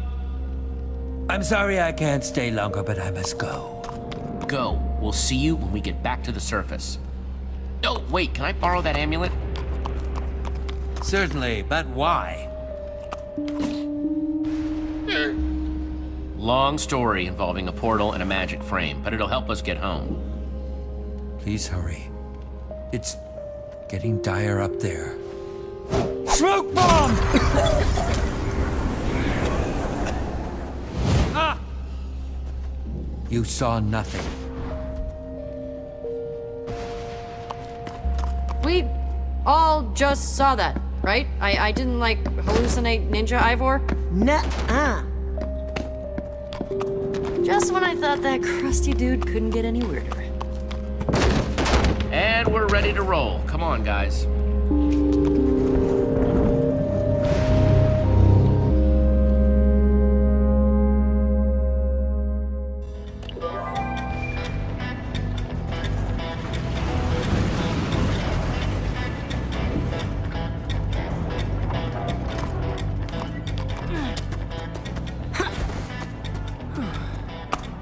I'm sorry I can't stay longer, but I must go. Go. We'll see you when we get back to the surface. Oh, wait, can I borrow that amulet? Certainly, but why? Long story involving a portal and a magic frame, but it'll help us get home. Please hurry. It's getting dire up there. Smoke bomb! Ah! You saw nothing. We all just saw that, right? I didn't, like, hallucinate Ninja Ivor? Nuh-uh. Just when I thought that crusty dude couldn't get any weirder. And we're ready to roll. Come on, guys.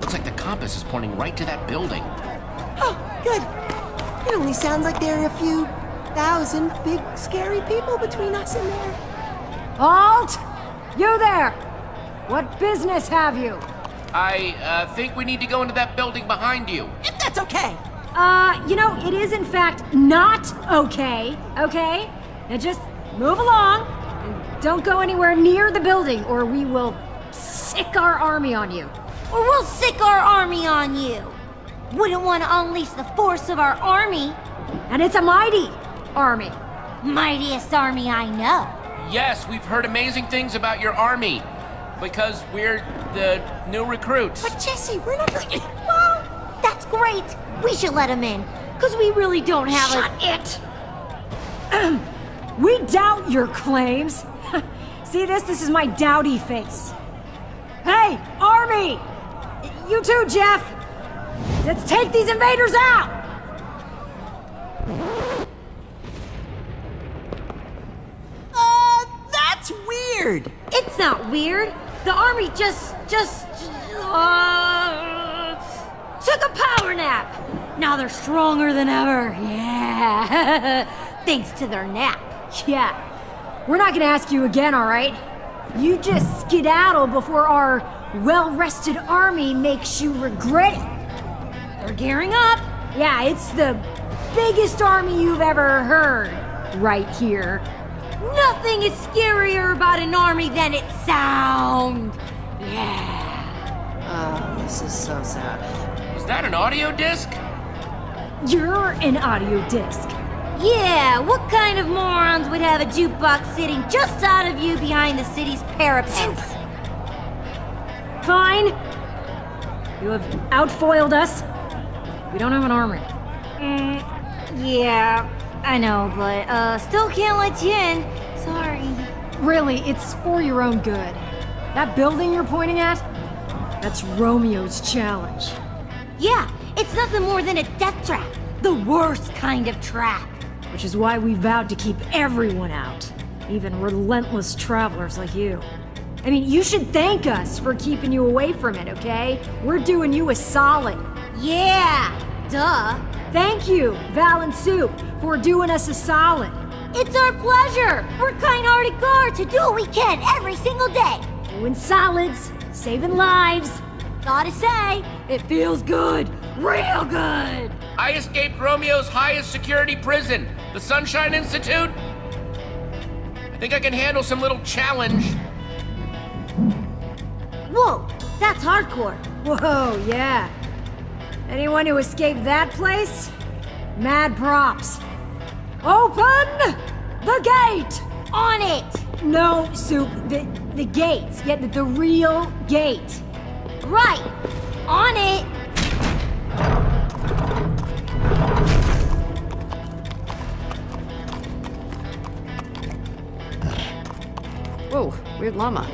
Looks like the compass is pointing right to that building. Oh, good. It only sounds like there are a few thousand big, scary people between us and there. Halt! You there! What business have you? I think we need to go into that building behind you. If that's okay. You know, it is in fact not okay, okay? Now just move along and don't go anywhere near the building or we will sick our army on you. Or we'll sick our army on you. Wouldn't want to unleash the force of our army. And it's a mighty army. Mightiest army I know. Yes, we've heard amazing things about your army. Because we're the new recruits. But Jesse, we're not going to... Well, that's great. We should let him in. Because we really don't have Shut it! We doubt your claims. See this? This is my dowdy face. Hey, army! You too, Jeff! Let's take these invaders out! That's weird. It's not weird. The army just took a power nap. Now they're stronger than ever. Yeah. Thanks to their nap. Yeah. We're not gonna ask you again, all right? You just skedaddle before our well-rested army makes you regret it. They're gearing up. Yeah, it's the biggest army you've ever heard. Right here. Nothing is scarier about an army than its sound. Yeah. Oh, this is so sad. Is that an audio disc? You're an audio disc. Yeah, what kind of morons would have a jukebox sitting just out of view behind the city's parapets? Fine. You have outfoiled us. We don't have an army. Yeah, I know, but still can't let you in. Sorry. Really, it's for your own good. That building you're pointing at? That's Romeo's challenge. Yeah, it's nothing more than a death trap. The worst kind of trap. Which is why we vowed to keep everyone out. Even relentless travelers like you. I mean, you should thank us for keeping you away from it, okay? We're doing you a solid. Yeah, duh. Thank you, Val and Soup, for doing us a solid. It's our pleasure. We're kind-hearted guards who do what we can every single day. Doing solids, saving lives. Gotta say, it feels good. Real good. I escaped Romeo's highest security prison, the Sunshine Institute. I think I can handle some little challenge. Whoa, that's hardcore. Whoa, yeah. Anyone who escaped that place? Mad props. Open the gate! On it! No, Soup, the gates. Yeah, the real gate. Right! On it! Whoa, weird llama.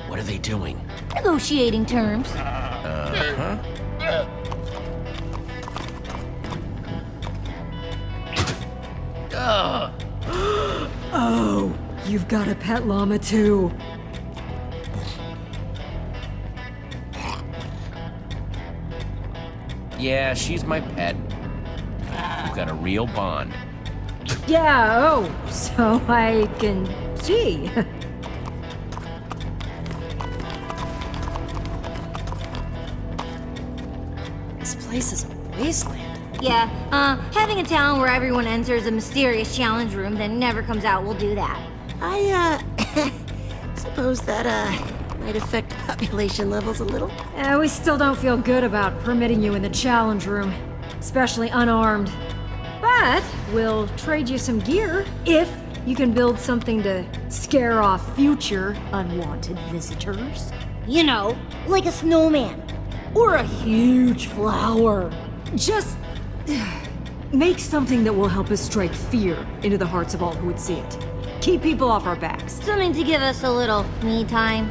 What are they doing? Negotiating terms. Uh-huh. Oh, you've got a pet llama too. Yeah, she's my pet. We've got a real bond. Yeah, oh, so I can see. This place is a wasteland. Yeah, having a town where everyone enters a mysterious challenge room then never comes out will do that. I, suppose that, might affect population levels a little. We still don't feel good about permitting you in the challenge room, especially unarmed. But we'll trade you some gear if you can build something to scare off future unwanted visitors. You know, like a snowman. Or a huge flower. Just make something that will help us strike fear into the hearts of all who would see it. Keep people off our backs. Something to give us a little me time.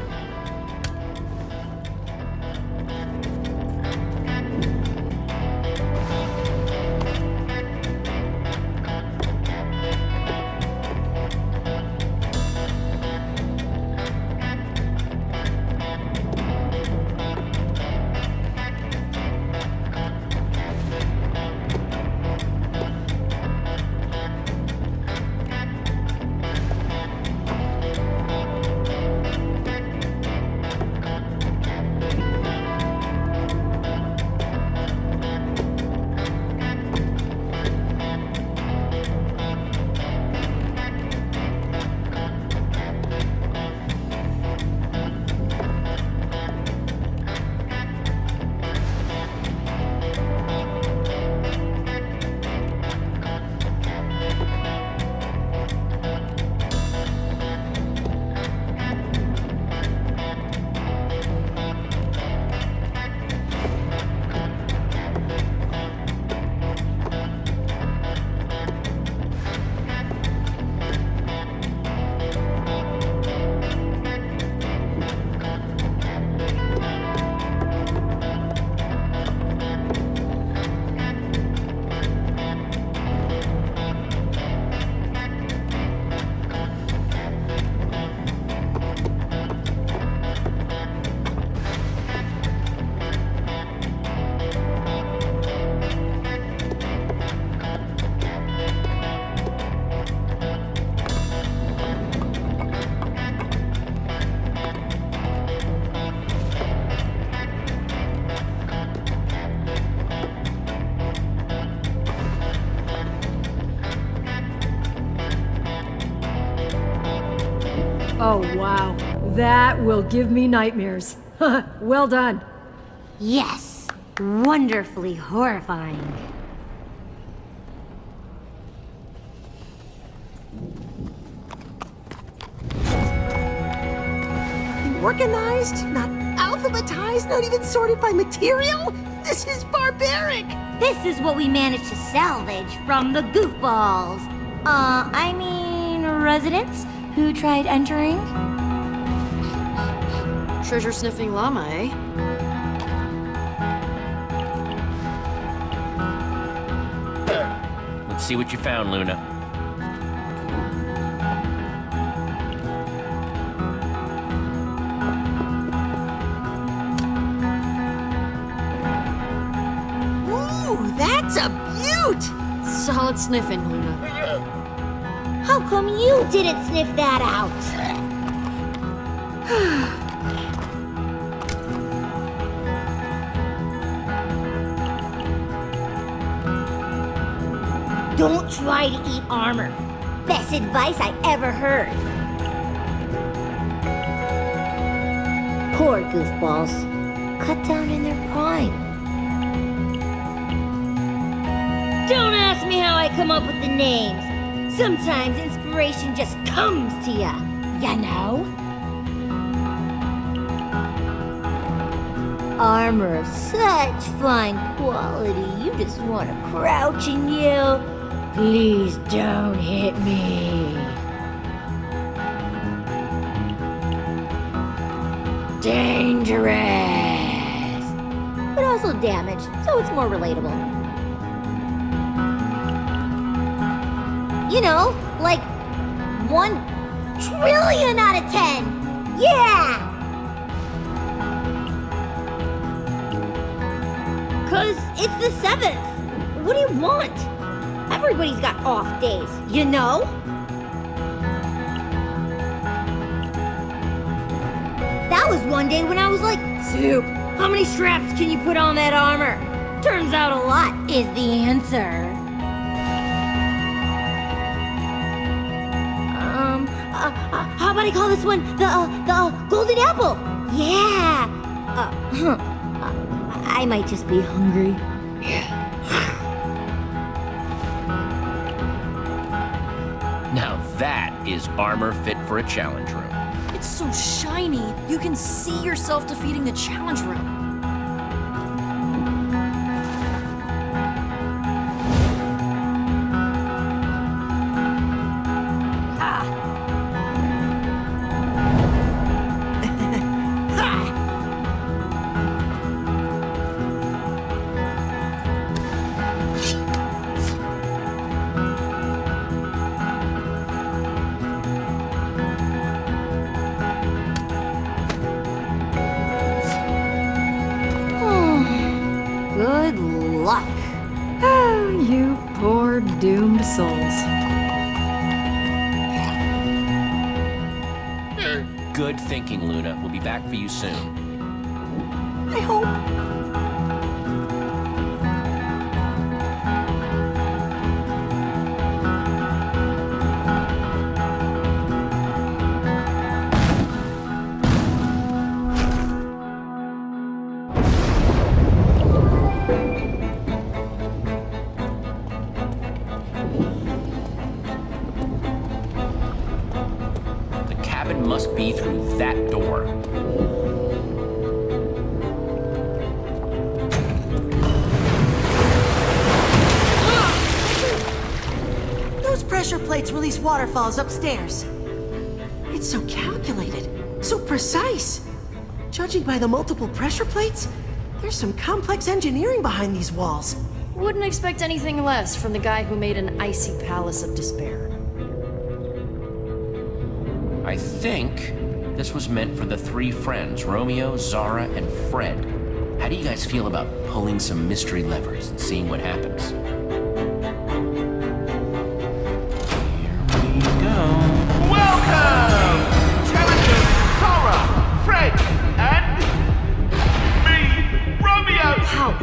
Oh, wow. That will give me nightmares. Well done. Yes. Wonderfully horrifying. Organized, not alphabetized, not even sorted by material? This is barbaric! This is what we managed to salvage from the goofballs. I mean residents who tried entering. Treasure-sniffing llama, eh? Let's see what you found, Luna. Ooh, that's a beaut! Solid sniffing, Luna. How come you didn't sniff that out? Don't try to eat armor. Best advice I ever heard. Poor goofballs. Cut down in their prime. Don't ask me how I come up with the names. Sometimes inspiration just comes to ya, you know? Armor of such fine quality, you just want to crouch and yell, "Please don't hit me." Dangerous! But also damaged, so it's more relatable. You know, like 1 trillion out of 10! Yeah! 'Cause it's the 7th. What do you want? Everybody's got off days, you know? That was one day when I was like, "Soup, how many straps can you put on that armor?" Turns out a lot is the answer. How about I call this one the golden apple? Yeah. I might just be hungry. Now that is armor fit for a challenge room. It's so shiny, you can see yourself defeating the challenge room. Good luck. Ah, you poor doomed souls. Good thinking, Luna. We'll be back for you soon. I hope. The cabin must be through that door. Those pressure plates release waterfalls upstairs. It's so calculated, so precise. Judging by the multiple pressure plates, there's some complex engineering behind these walls. Wouldn't expect anything less from the guy who made an icy palace of despair. I think this was meant for the 3 friends, Romeo, Zara, and Fred. How do you guys feel about pulling some mystery levers and seeing what happens? Here we go. Welcome! Challengers Zara, Fred, and me, Romeo! How?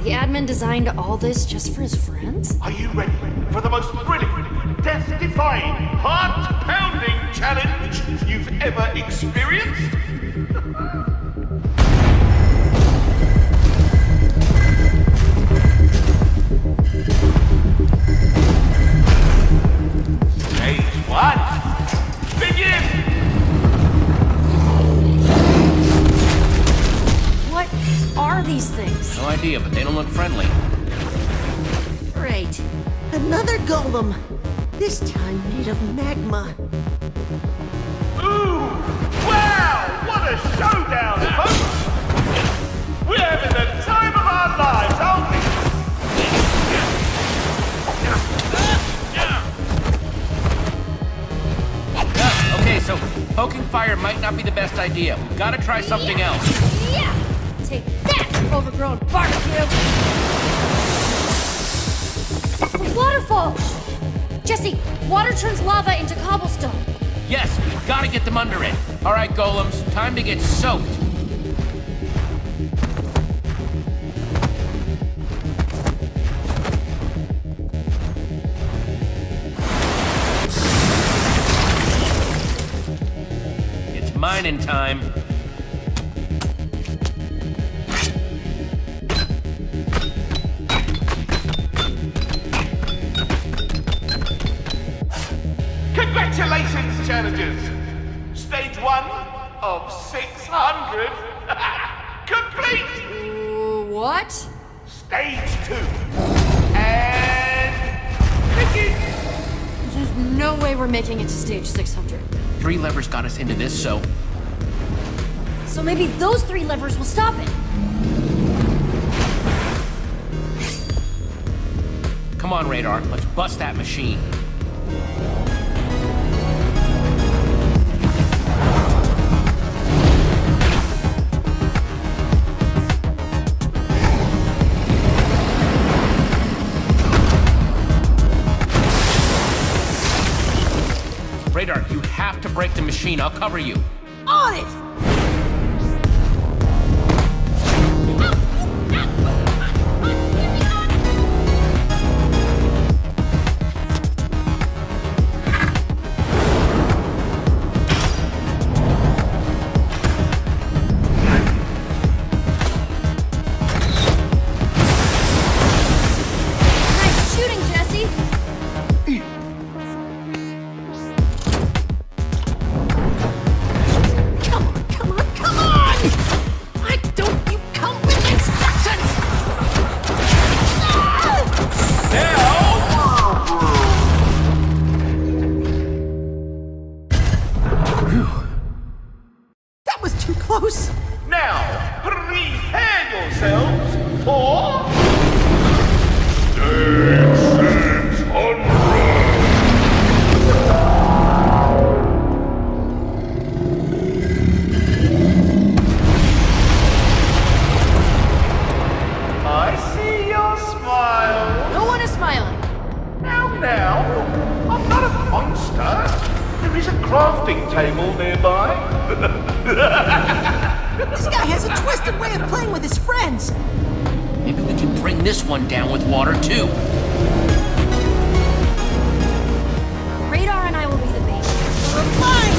The admin designed all this just for his friends? Are you ready for the most brilliant, death-defying, heart-pounding challenge you've ever experienced? Phase 1, begin! What are these things? No idea, but they don't look friendly. Great. Another golem. This time made of magma. Ooh! Wow! What a showdown, folks! We're having the time of our lives, aren't we? Okay, so poking fire might not be the best idea. We've got to try something else. Yeah! Take that, overgrown barbecue! Waterfall! Jesse, water turns lava into cobblestone. Yes, we've got to get them under it. All right, golems, time to get soaked. mining time. Congratulations, challengers! Stage 1 of 600 complete! What? Stage 2. And begin! There's no way we're making it to stage 600. 3 levers got us into this, so... So maybe those 3 levers will stop it. Come on, Radar, let's bust that machine. Radar, you have to break the machine. I'll cover you. On it! Nice shooting, Jesse! Now, prepare yourselves for... Stage 600! I see your smile. No one is smiling. Now, I'm not a monster. There is a crafting table nearby. This guy has a twisted way of playing with his friends. Maybe we can bring this one down with water, too. Radar and I will be the bait. Fine!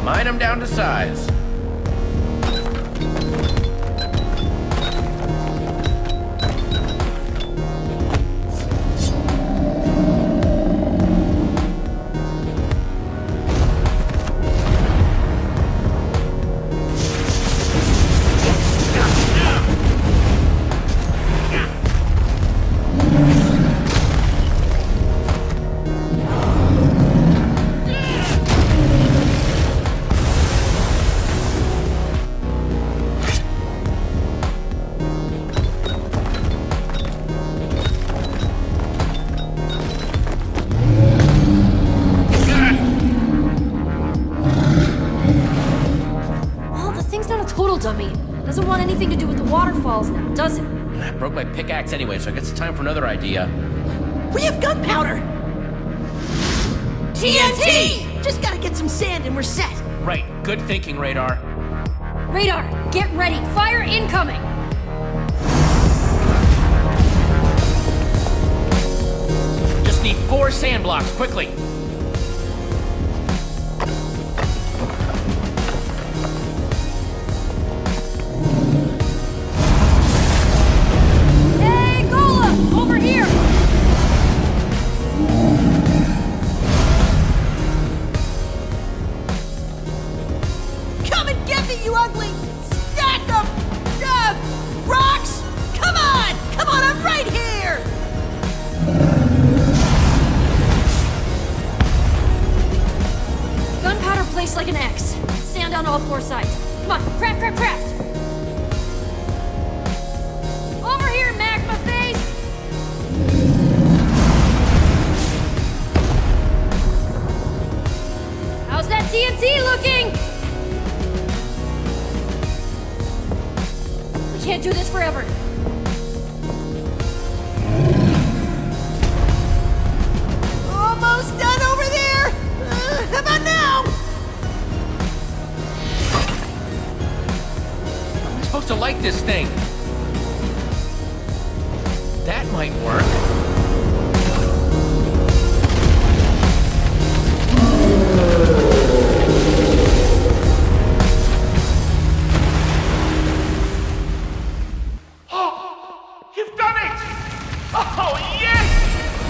Mine them down to size. Dummy. Doesn't want anything to do with the waterfalls now, does it? I broke my pickaxe anyway, so I guess it's time for another idea. We have gunpowder! TNT! Just gotta get some sand and we're set. Right, good thinking, Radar. Radar, get ready. Fire incoming! Just need 4 sand blocks, quickly. You ugly stack of rocks! Come on! Come on, I'm right here! can't do this forever. Almost done over there! How about now? I'm supposed to like this thing. That might work. You've done it! Oh, yes!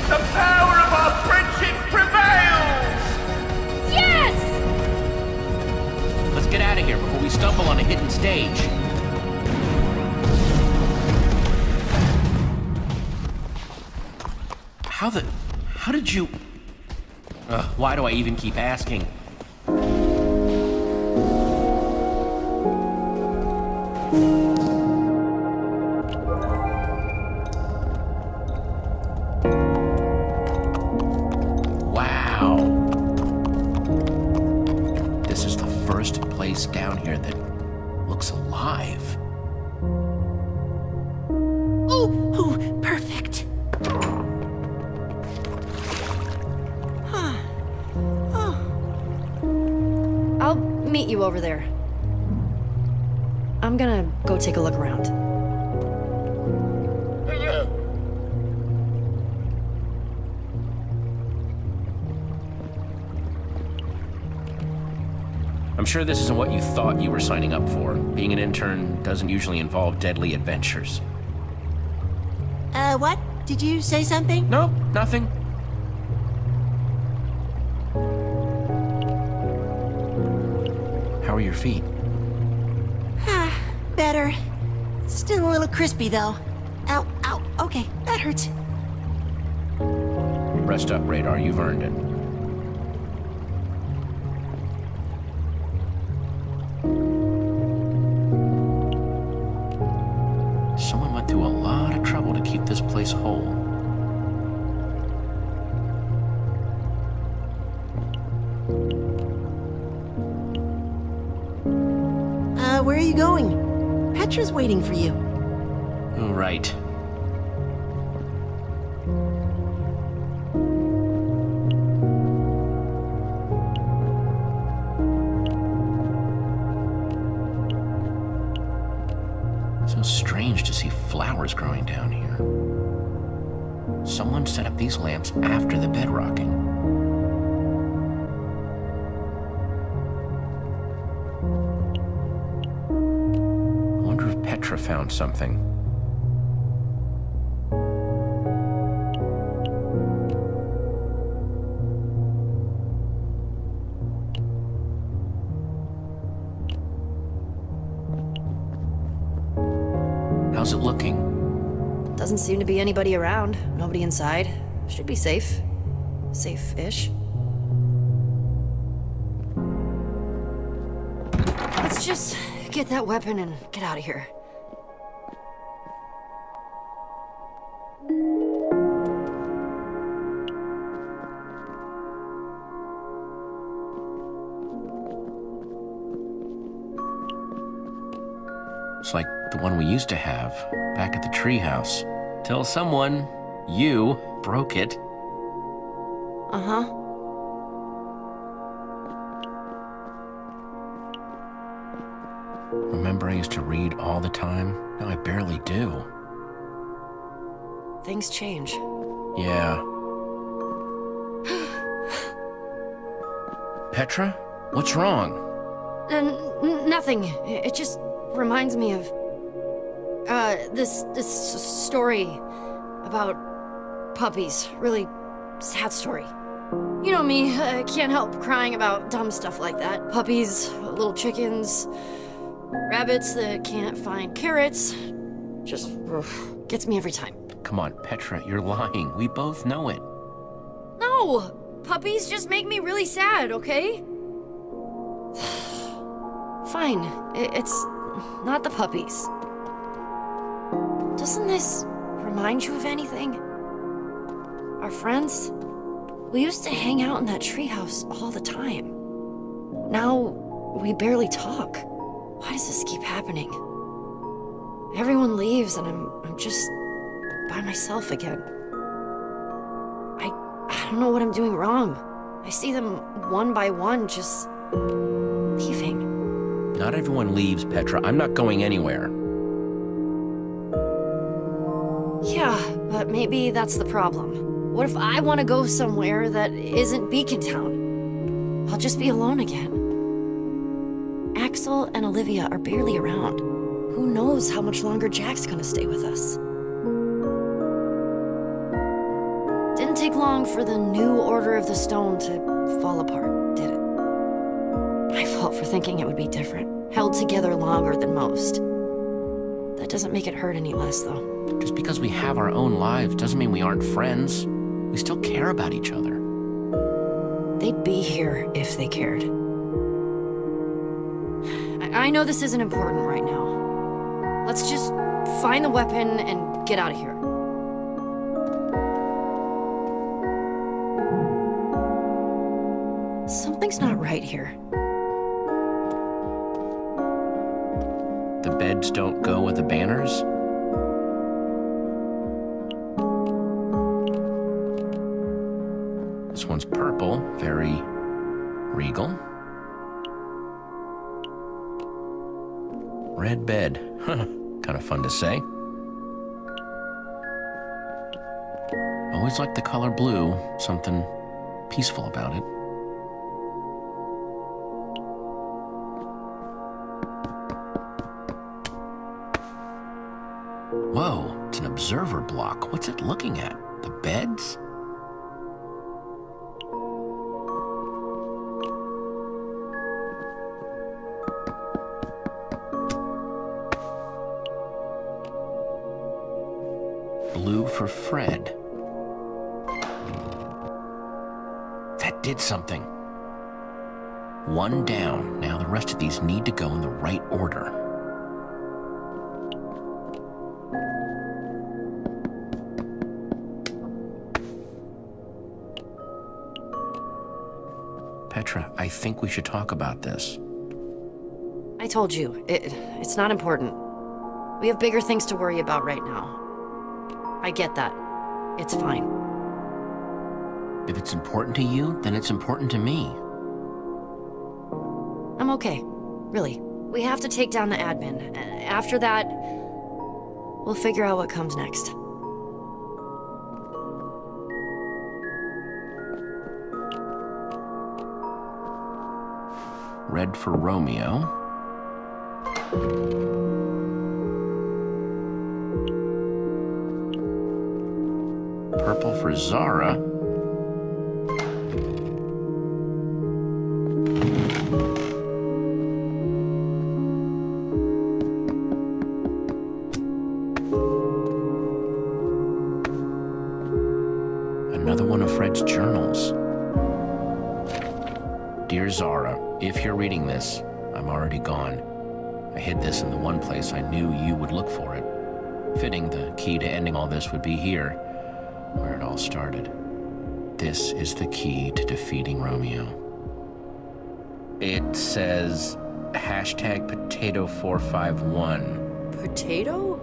The power of our friendship prevails! Yes! Let's get out of here before we stumble on a hidden stage. How did you... why do I even keep asking? Wow. This is the first place down here that looks alive. Oh, perfect. I'll meet you over there. I'm gonna go take a look around. I'm sure this isn't what you thought you were signing up for. Being an intern doesn't usually involve deadly adventures. What? Did you say something? No, nothing. How are your feet? Better. Still a little crispy, though. Ow, ow. Okay, that hurts. Rest up, Radar. You've earned it. Someone went through a lot of trouble to keep this place whole. Where are you going? Petra's waiting for you. Oh, right. So strange to see flowers growing down here. Someone set up these lamps after the bedrocking. I wonder if Petra found something. How's it looking? Doesn't seem to be anybody around. Nobody inside. Should be safe. Safe-ish. Let's just get that weapon and get out of here. It's like the one we used to have back at the treehouse. Till someone, you, broke it. Uh-huh. Remember I used to read all the time? Now I barely do. Things change. Yeah. Petra? What's wrong? Nothing. It just reminds me of this story about puppies. Really sad story. You know me, I can't help crying about dumb stuff like that. Puppies, little chickens, rabbits that can't find carrots. Just gets me every time. Come on, Petra, you're lying. We both know it. No! Puppies just make me really sad, okay? Fine. It's not the puppies. Doesn't this remind you of anything? Our friends? We used to hang out in that treehouse all the time. Now, we barely talk. Why does this keep happening? Everyone leaves and I'm just by myself again. I don't know what I'm doing wrong. I see them one by one just leaving. Not everyone leaves, Petra. I'm not going anywhere. Yeah, but maybe that's the problem. What if I want to go somewhere that isn't Beacon Town? I'll just be alone again. Axel and Olivia are barely around. Who knows how much longer Jack's gonna stay with us? Didn't take long for the new Order of the Stone to fall apart, did it? My fault for thinking it would be different. Held together longer than most. That doesn't make it hurt any less, though. Just because we have our own lives doesn't mean we aren't friends. We still care about each other. They'd be here if they cared. I know this isn't important right now. Let's just find the weapon and get out of here. Something's not right here. The beds don't go with the banners? This one's purple, very regal. Red bed, huh, kind of fun to say. Always liked the color blue, something peaceful about it. Whoa, it's an observer block. What's it looking at? The beds? Blue for Fred. That did something. One down. Now the rest of these need to go in the right order. Petra, I think we should talk about this. I told you, it's not important. We have bigger things to worry about right now. I get that. It's fine. If it's important to you, then it's important to me. I'm okay. Really. We have to take down the admin. After that, we'll figure out what comes next. Red for Romeo. Purple for Zara. Another one of Fred's journals. Dear Zara, if you're reading this, I'm already gone. I hid this in the one place I knew you would look for it. Fitting the key to ending all this would be here, where it all started. This is the key to defeating Romeo. It says #potato451. Potato?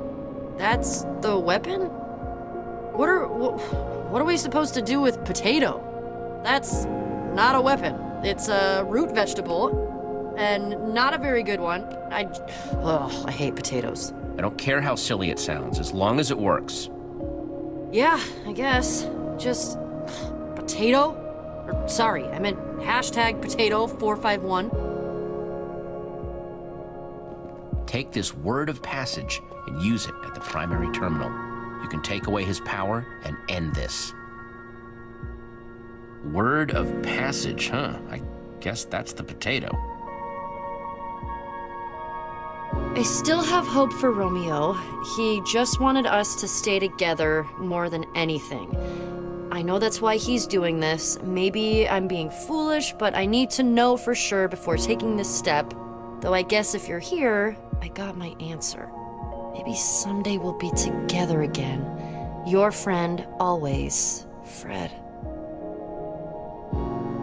That's the weapon? What are we supposed to do with potato? That's not a weapon. It's a root vegetable, and not a very good one. I hate potatoes. I don't care how silly it sounds, as long as it works. Yeah, I guess. Just potato? Or, sorry, I meant #potato451. Take this word of passage and use it at the primary terminal. You can take away his power and end this. Word of passage, huh? I guess that's the potato. I still have hope for Romeo. He just wanted us to stay together more than anything. I know that's why he's doing this. Maybe I'm being foolish, but I need to know for sure before taking this step. Though I guess if you're here, I got my answer. Maybe someday we'll be together again. Your friend, always, Fred.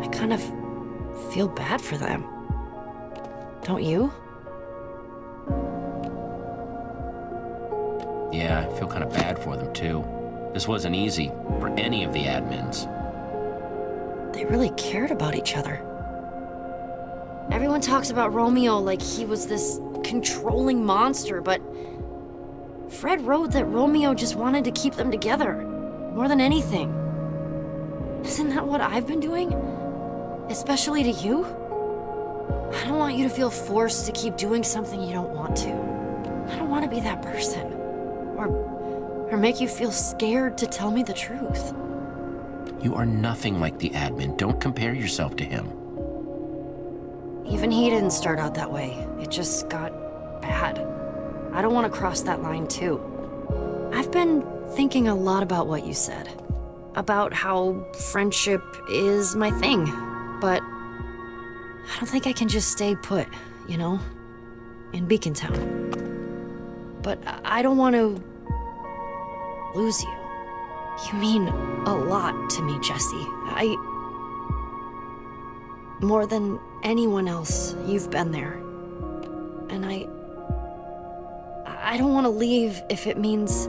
I kind of feel bad for them. Don't you? Yeah, I feel kind of bad for them, too. This wasn't easy for any of the admins. They really cared about each other. Everyone talks about Romeo like he was this controlling monster, but Fred wrote that Romeo just wanted to keep them together, more than anything. Isn't that what I've been doing? Especially to you? I don't want you to feel forced to keep doing something you don't want to. I don't want to be that person. Or make you feel scared to tell me the truth. You are nothing like the admin. Don't compare yourself to him. Even he didn't start out that way. It just got bad. I don't want to cross that line too. I've been thinking a lot about what you said. About how friendship is my thing. But I don't think I can just stay put, you know? In Beacon Town. But I don't want to lose you. You mean a lot to me, Jesse. More than anyone else, you've been there. And I don't want to leave if it means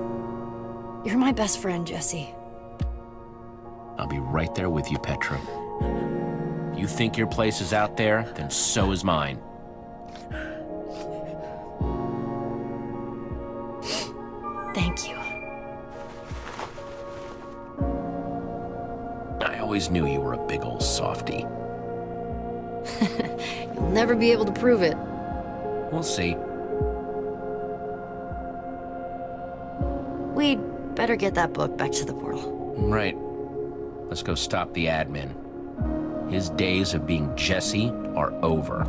you're my best friend, Jesse. I'll be right there with you, Petra. If you think your place is out there, then so is mine. Thank you. I always knew you were a big old softy. You'll never be able to prove it. We'll see. We'd better get that book back to the portal. Right. Let's go stop the admin. His days of being Jesse are over.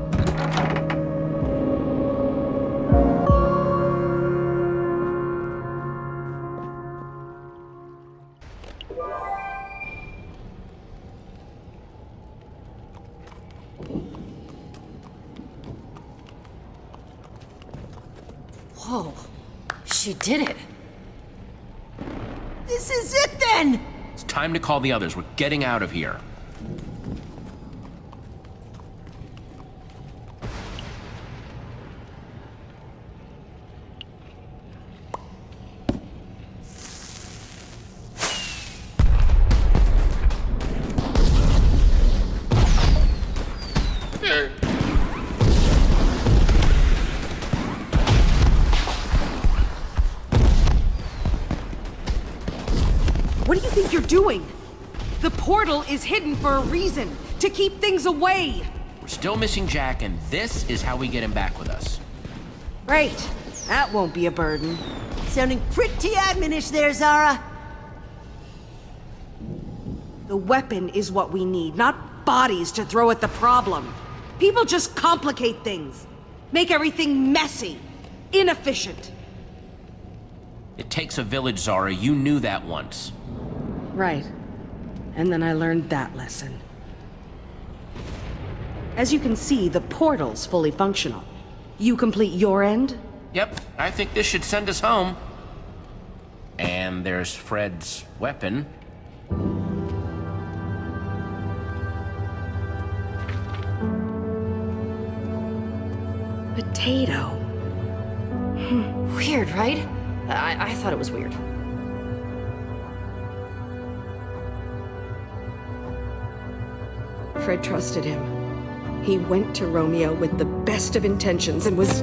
Whoa, she did it. This is it then! It's time to call the others. We're getting out of here. What do you think you're doing? The portal is hidden for a reason, to keep things away. We're still missing Jack, and this is how we get him back with us. Great. That won't be a burden. Sounding pretty adminish there, Zara. The weapon is what we need, not bodies to throw at the problem. People just complicate things. Make everything messy, inefficient. It takes a village, Zara. You knew that once. Right. And then I learned that lesson. As you can see, the portal's fully functional. You complete your end? Yep, I think this should send us home. And there's Fred's weapon. Potato. Weird, right? I thought it was weird. Fred trusted him. He went to Romeo with the best of intentions and was...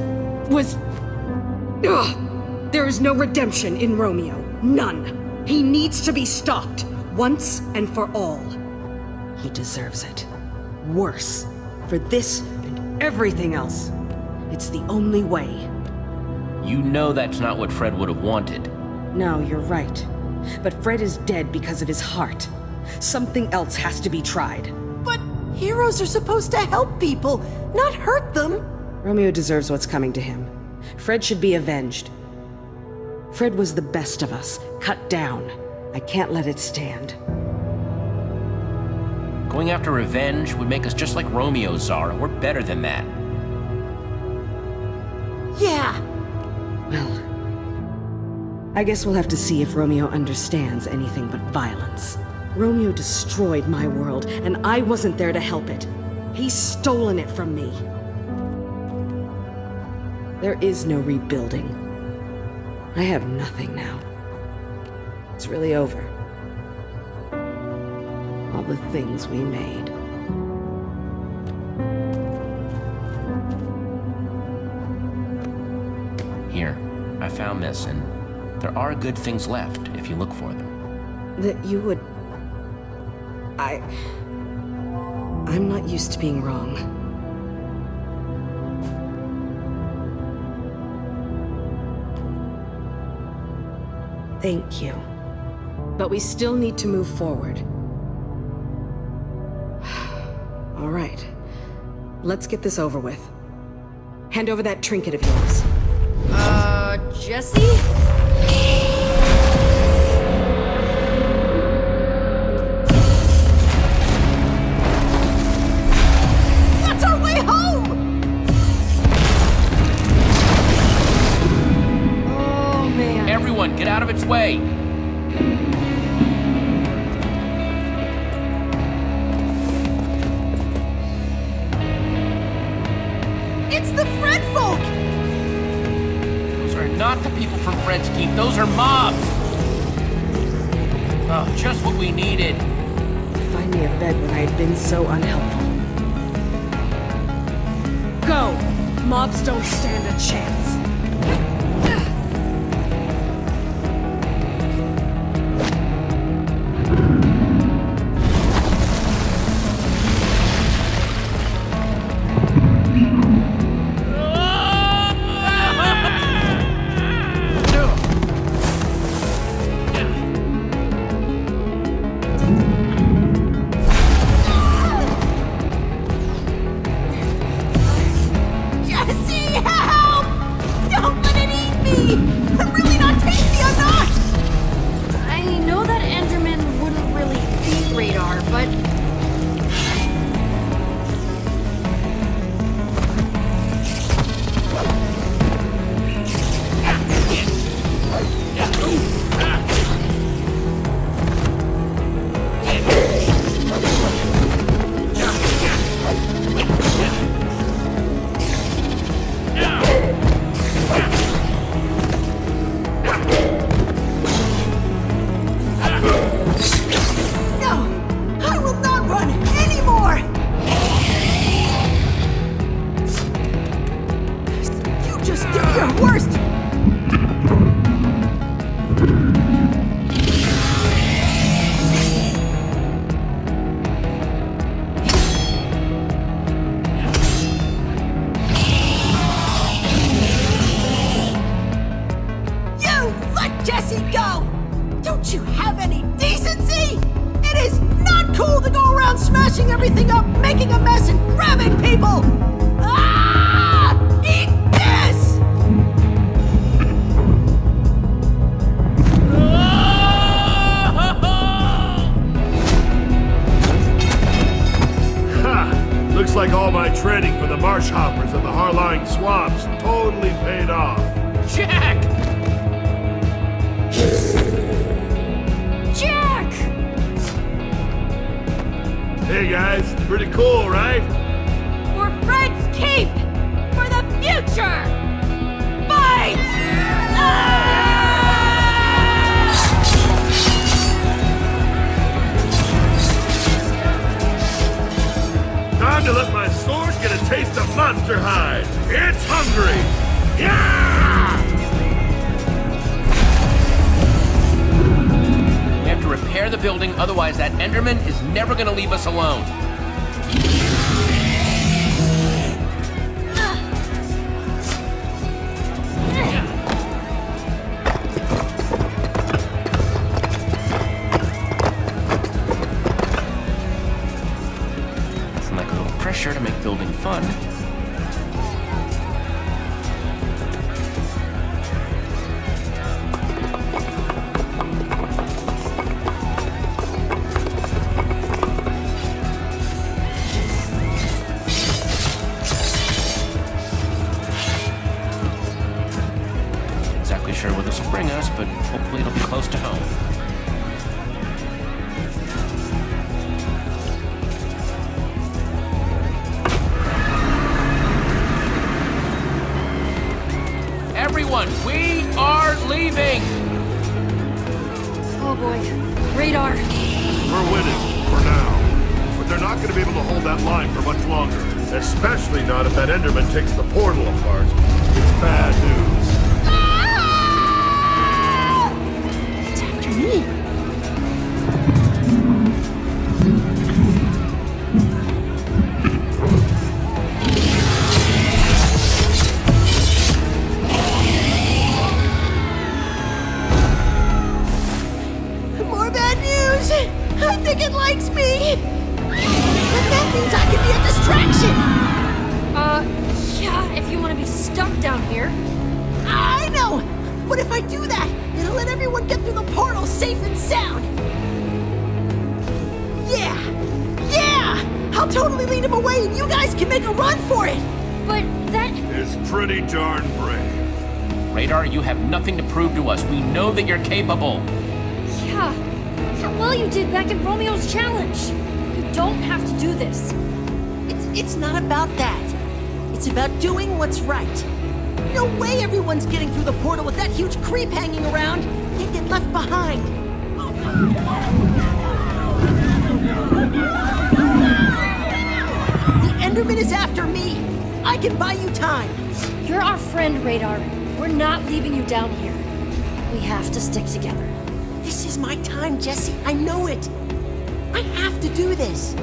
Ugh! There is no redemption in Romeo. None. He needs to be stopped, once and for all. He deserves it. Worse. For this and everything else. It's the only way. You know that's not what Fred would have wanted. No, you're right. But Fred is dead because of his heart. Something else has to be tried. But heroes are supposed to help people, not hurt them. Romeo deserves what's coming to him. Fred should be avenged. Fred was the best of us, cut down. I can't let it stand. Going after revenge would make us just like Romeo, Zara. We're better than that. Yeah. Well, I guess we'll have to see if Romeo understands anything but violence. Romeo destroyed my world, and I wasn't there to help it. He's stolen it from me. There is no rebuilding. I have nothing now. It's really over. All the things we made. Here, I found this, and there are good things left if you look for them. That you would... I'm not used to being wrong. Thank you. But we still need to move forward. All right. Let's get this over with. Hand over that trinket of yours. Jesse? That's our way home! Oh, man. Everyone, get out of its way! It's the Fred folk! Those are not the people from Fred's Keep. Those are mobs! Oh, just what we needed. Find me a bed when I had been so unhelpful. Go! Mobs don't stand a chance. Jesse, help! Don't let it eat me! I'm really not tasty, I'm not! I know that Enderman wouldn't really beat Radar, but... No! I will not run anymore! You just did your worst! You let Jesse go! Don't you have any decency? It is not cool to go around smashing everything up, making a mess, and grabbing people! Ah! Eat this! Ha! Looks like all my training for the marsh hoppers and the Harline swamps totally paid off. Jack! Jack! Hey guys, pretty cool, right? For Fred's Keep! For the future! Fight! Time to let my sword get a taste of monster hide. It's hungry. Yeah! We have to repair the building, otherwise that Enderman is never gonna leave us alone. It's like a little pressure to make building fun. Exactly sure where this will bring us, but hopefully it'll be close to home. Everyone, we are leaving! Oh boy. Radar. We're winning, for now. But they're not going to be able to hold that line for much longer. Especially not if that Enderman takes the portal apart. It's bad news. It's after me. More bad news! I think it likes me! But that means I can be a distraction! Yeah, if you want to be stuck down here. I know! But if I do that, it'll let everyone get through the portal safe and sound! Yeah! Yeah! I'll totally lead him away and you guys can make a run for it! But that... It's pretty darn brave. Radar, you have nothing to prove to us. We know that you're capable. Yeah. How well you did back in Romeo's challenge. You don't have to do this. It's not about that. It's about doing what's right. No way everyone's getting through the portal with that huge creep hanging around. They'd get left behind. The Enderman is after me. I can buy you time. You're our friend, Radar. We're not leaving you down here. We have to stick together. This is my time, Jesse. I know it. I have to do this.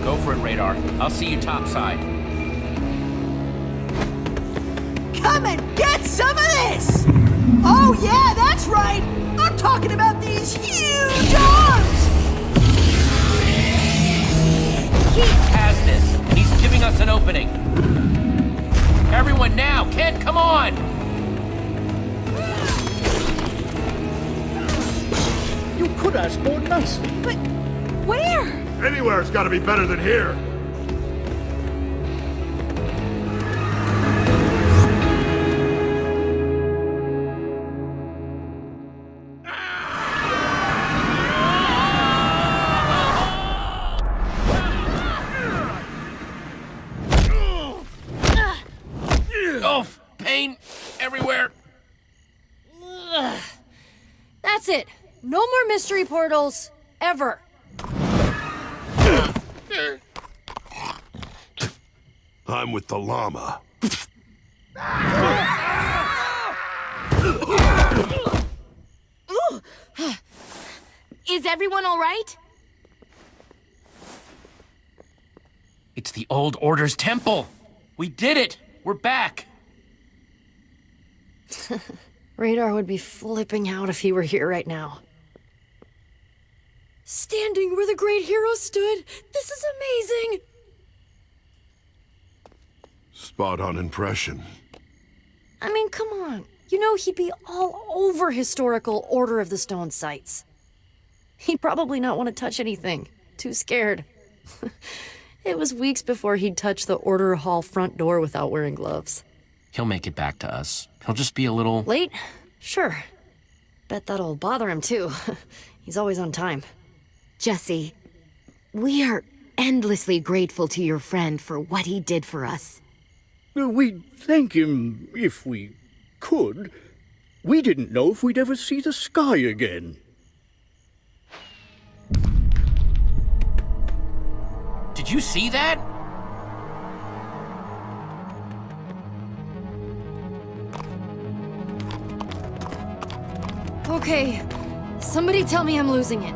Go for it, Radar. I'll see you topside. Come and get some of this! Oh yeah, that's right! I'm talking about these huge arms! He has this, and he's giving us an opening. Everyone now! Kent, come on! You could ask more nicely. But where? Anywhere's got to be better than here. Oh, pain everywhere. That's it. No more mystery portals, ever. I'm with the llama. Is everyone all right? It's the old Order's temple. We did it. We're back. Radar would be flipping out if he were here right now. Standing where the great hero stood. This is amazing. Spot on impression. I mean, come on. You know he'd be all over historical Order of the Stone sites. He'd probably not want to touch anything. Too scared. It was weeks before he'd touch the Order Hall front door without wearing gloves. He'll make it back to us. He'll just be a little... Late? Sure. Bet that'll bother him, too. He's always on time. Jesse, we are endlessly grateful to your friend for what he did for us. We'd thank him if we could. We didn't know if we'd ever see the sky again. Did you see that? Okay, somebody tell me I'm losing it.